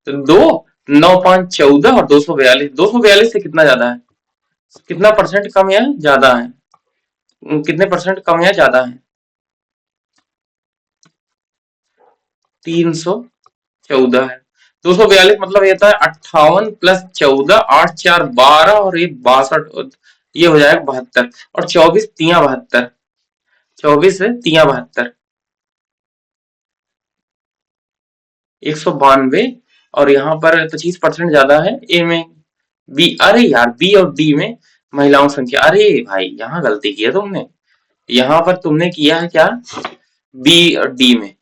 तो 2 9 5 14 और 242। 242 से कितना ज्यादा है? कितना परसेंट कम या ज्यादा है? कितने परसेंट कम या ज्यादा है? 314 है। 242 मतलब ये था 58 प्लस 14 8 4 12 और ये 62, ये हो जाएगा 72। और 24 तिया 72, 24 से तिया 72, 192। और यहाँ पर 25% ज्यादा है ए में। बी, अरे यार बी और डी में महिलाओं की संख्या, अरे भाई यहाँ गलती की है तुमने। यहाँ पर तुमने किया है क्या? बी और डी में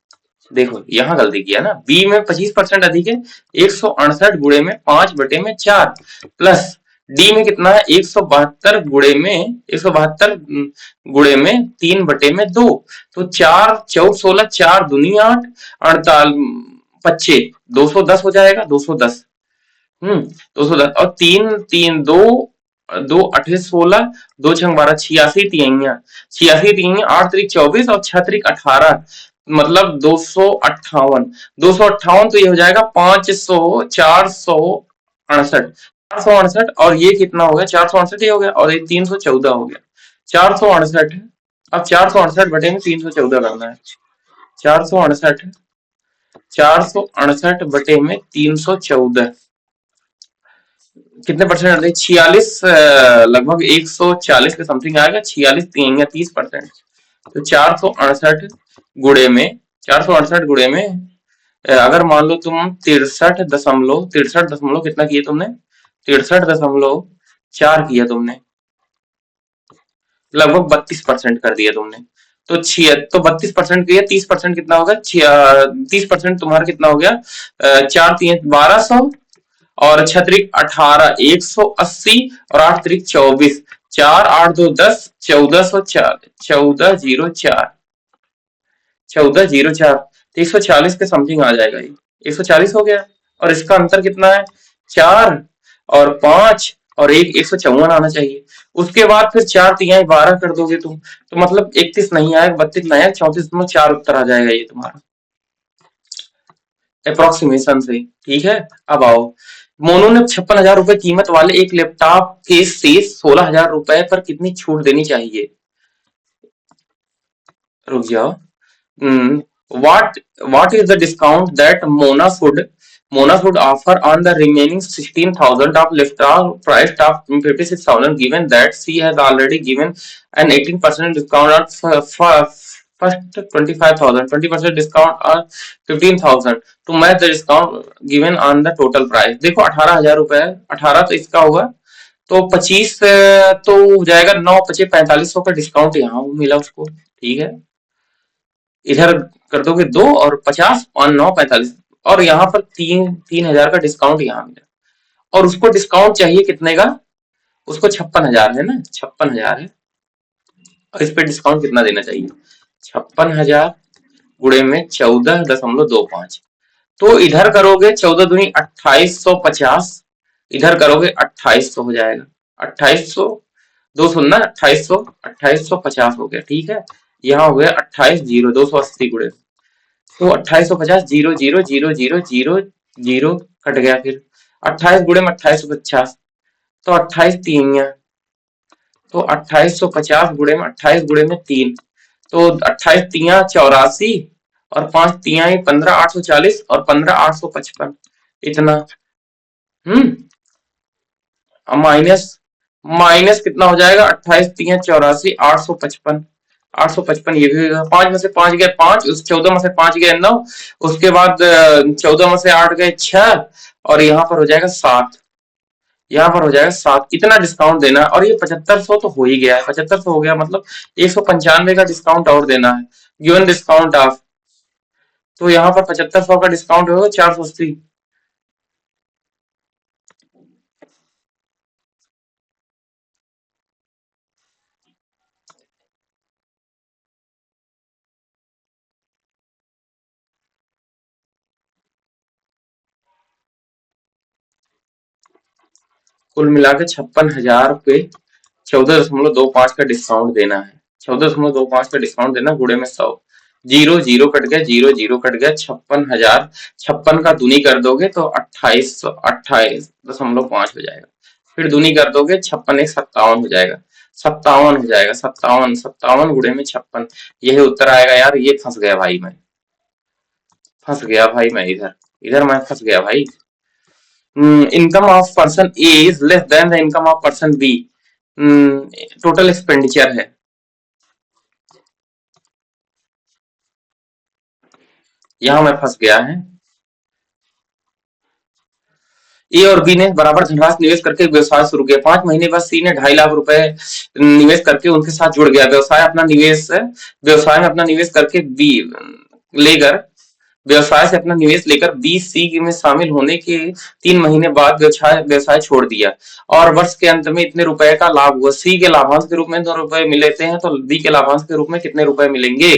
देखो यहाँ गलती किया ना, बी में 25% अधिक है 168 गुणे में 5 बटे में 4 प्लस डी में कितना है 172 गुणे में 172 गुणे में 3 बटे में 2। तो 4 4 16 4 दूनी 8 48 25 210 हो जाएगा 210। 210 और 3 3 2 2 8 16 2 छंग 12 86 तिहाइयां, 86 तिहाइयां 8 त्रिक 24 और 6 त्रिक 18 मतलब 258। 258 तो ये हो जाएगा 500 468, 468। और ये कितना हो गया? 468 ही हो गया और ये 314 हो गया। 468। अब 468 बटे में 314 करना है। 468, 468 बटे में 314 कितने परसेंट आते? 46, लगभग 140 के समथिंग आएगा। 46 तिहाइयां 30%। तो 468 गुणे में 468 गुणे में अगर मान लो तुम 63 दशमलव कितना किए तुमने? 63.4 किया तुमने, लगभग 32% कर दिया तुमने। तो 32% किया, 30% कितना होगा? 30% तुम्हारा कितना हो गया? 4 3 1200 और 6 त्रिक 18 180 और 8 त्रिक 24, 4 8 2 10 1404 1404 1404। तो 140 के समथिंग आ जाएगा ये, 140 हो गया। और इसका अंतर कितना है? 4 और 5 और 1, 154 आना चाहिए। उसके बाद फिर 4 तिहाई 12 कर दोगे तुम, तो मतलब 31 नहीं आएगा, 32 नहीं आएगा, 34.4 उत्तर आ जाएगा ये तुम्हारा अप्रोक्सीमेशन से। ठीक है। अब आओ, मोनू ने 56,000 रुपए कीमत वाले एक लैपटॉप के शेष 16,000 रुपए पर कितनी छूट देनी चाहिए? रुक जाओ। What is the discount that Mona should offer on the remaining 16,000 of laptop price of 56,000 given that she has already given an 18% discount on first 25,000, 20% discount on 15,000 to match the discount given on the total price। देखो 18,000 रुपए है, 18 तो इसका होगा, तो 25 तो हो जाएगा 9 25 4500 का डिस्काउंट यहाँ मिला उसको। ठीक है। इधर कर दोगे 2 और 50 और 9 45 और यहाँ पर 3,000 का डिस्काउंट यहाँ मिला। और उसको डिस्काउंट चाहिए कितने का? उसको 56,000 है ना, 56,000 है। और इस पे डिस्काउंट कितना देना चाहिए? 56,000 गुणे में 14.25। तो इधर करोगे 14 दूनी 2850, इधर करोगे 2800 हो जाएगा। 2800 दो सुनना 2800 2850 हो गया। ठीक है। यहाँ हो गया 28 0 280 गुणे, तो 2850 0 0 0 0 0 0 कट गया। फिर 28 गुणे में 2850 तो 28 तिहाइयां, तो 2850 गुणे में 28 गुणे में 3, तो 28 तिया 84 और 5 तिया 15 840 और 15 855 इतना। माइनस माइनस कितना हो जाएगा? 28 तिया 84 855 855 ये भी 5 में से 5 गए 5, उस 14 में से 5 गए 9, उसके बाद 14 में से 8 गए 6 और यहाँ पर हो जाएगा 7। यहाँ पर हो जाएगा 7, इतना डिस्काउंट देना है। और ये 7500 तो हो ही गया है, 7500 हो गया मतलब 195 का डिस्काउंट और देना है, गिवन डिस्काउंट ऑफ। तो यहाँ पर 7500 का डिस्काउंट होगा 480। कुल मिला के 56,000 पे 14.25 का डिस्काउंट देना है, 14.25 का डिस्काउंट देना, गुड़े में 100, जीरो जीरो कट गया, जीरो जीरो कट गया, 56,000, 56 का दूनी कर दोगे तो 28.5 हो जाएगा। फिर दूनी कर दोगे, 56 एक 57 हो जाएगा, 57 हो जाएगा, 57, 57 गुड़े में 56, यही उत्तर आएगा यार। ये फंस गया भाई मैं, फंस गया भाई मैं, इधर इधर मैं फंस गया भाई। Income of person A is less than the income of person B, total expenditure है। यहाँ मैं फंस गया है। ए और बी ने बराबर धनराशि निवेश करके व्यवसाय शुरू किया। 5 महीने बाद सी ने 2.5 लाख रुपए निवेश करके उनके साथ जुड़ गया। व्यवसाय में अपना निवेश करके बी लेकर व्यवसाय से अपना निवेश लेकर बी सी में शामिल होने के 3 महीने बाद व्यवसाय व्यवसाय छोड़ दिया और वर्ष के अंत में इतने रुपए का लाभ हुआ। सी के लाभांश के रूप में 2 रुपए मिलते हैं, तो बी के लाभांश के रूप में कितने रुपए मिलेंगे?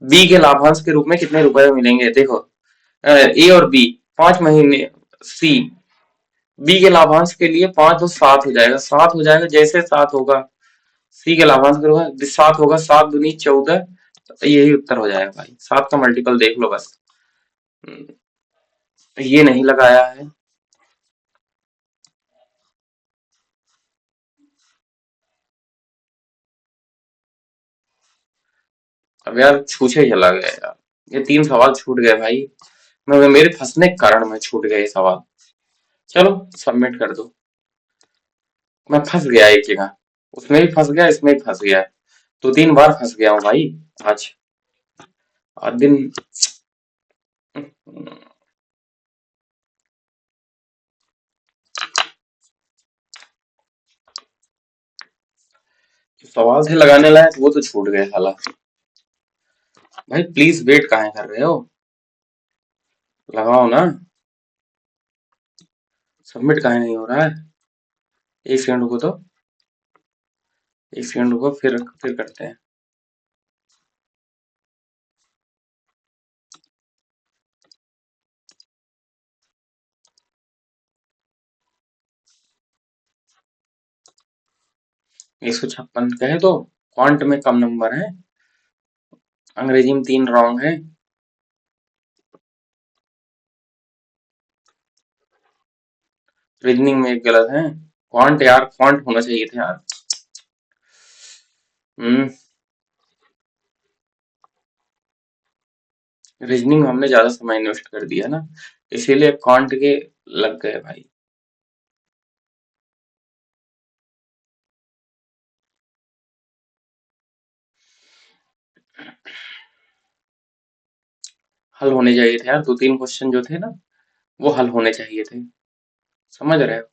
बी के लाभांश के रूप में कितने रुपए मिलेंगे? देखो, ए और बी 5 महीने, सी बी के लाभांश के लिए 5 तो 7 हो जाएगा, 7 हो जाएगा, जैसे 7 होगा सी के लाभांश के रूप में 7 होगा, 7 दूनी 14, तो यही उत्तर हो जाएगा भाई। 7 का मल्टीपल देख लो बस। ये नहीं लगाया है। अब यार छूछे चला गया यार, ये 3 सवाल छूट गए भाई। मेरे फंसने के कारण में छूट गए ये सवाल। चलो सबमिट कर दो। मैं फंस गया एक जगह, उसमें भी फंस गया, इसमें भी फंस गया, 2-3 बार फंस गया हूँ भाई आज। आज दिन सवाल थे लगाने लायक, वो तो छूट गए साला। भाई प्लीज वेट काहे कर रहे हो, लगाओ ना। सबमिट काहे नहीं हो रहा है? 1 सेकंड रुको तो, 1 सेकंड रुको, फिर करते हैं। एक 156 कहे तो क्वांट में कम नंबर है, अंग्रेजी में 3 रॉन्ग है। रीजनिंग में एक गलत है। क्वांट यार, क्वांट होना चाहिए था यार। हम्म रीजनिंग में हमने ज्यादा समय इन्वेस्ट कर दिया ना, इसीलिए क्वांट के लग गए भाई। हल होने चाहिए थे यार, 2-3 क्वेश्चन जो थे ना, वो हल होने चाहिए थे, समझ रहे हो?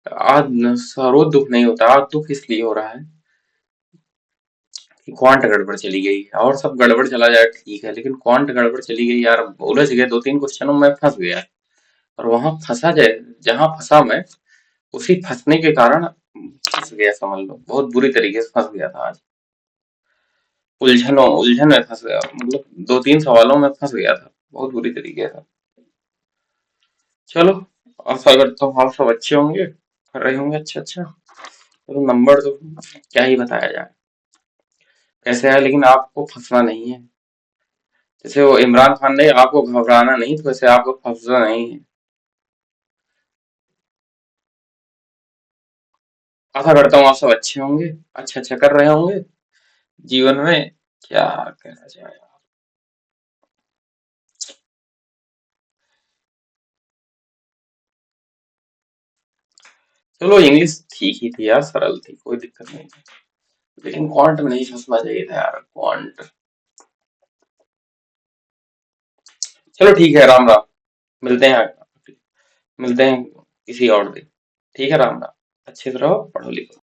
आज रोज दुख नहीं होता, आज दुख इसलिए हो रहा है कि क्वांट गड़बड़ चली गई है। और सब गड़बड़ चला जाए ठीक है, लेकिन क्वांट गड़बड़ चली गई यार, उलझ गए, 2-3 क्वेश्चनों में फंस गया। और वहां फंसा जाए, जहां फंसा मैं, उसी फंसने के कारण फंस गया, समझ लो बहुत बुरी तरीके से फंस गया था आज। उलझन में फंस गया, मतलब 2-3 सवालों में फंस गया था बहुत बुरी तरीके से। चलो, आशा करता हूँ आप सब अच्छे होंगे, कर रहे होंगे अच्छा अच्छा। तो नंबर तो क्या ही बताया जाए, कैसे है, लेकिन आपको फंसना नहीं है। जैसे वो इमरान खान ने आपको घबराना नहीं, तो वैसे आपको फंसना नहीं है। आशा करता हूँ आप सब अच्छे होंगे, अच्छा अच्छा कर रहे होंगे जीवन में। क्या कहना जाए। चलो इंग्लिश ठीक ही थी यार, सरल थी, कोई दिक्कत नहीं थी, लेकिन क्वांट में नहीं फंसना चाहिए था यार, क्वांट। चलो ठीक है, राम राम। मिलते हैं, मिलते हैं किसी और दिन। ठीक है, राम राम। अच्छे से रहो, पढ़ो लिखो।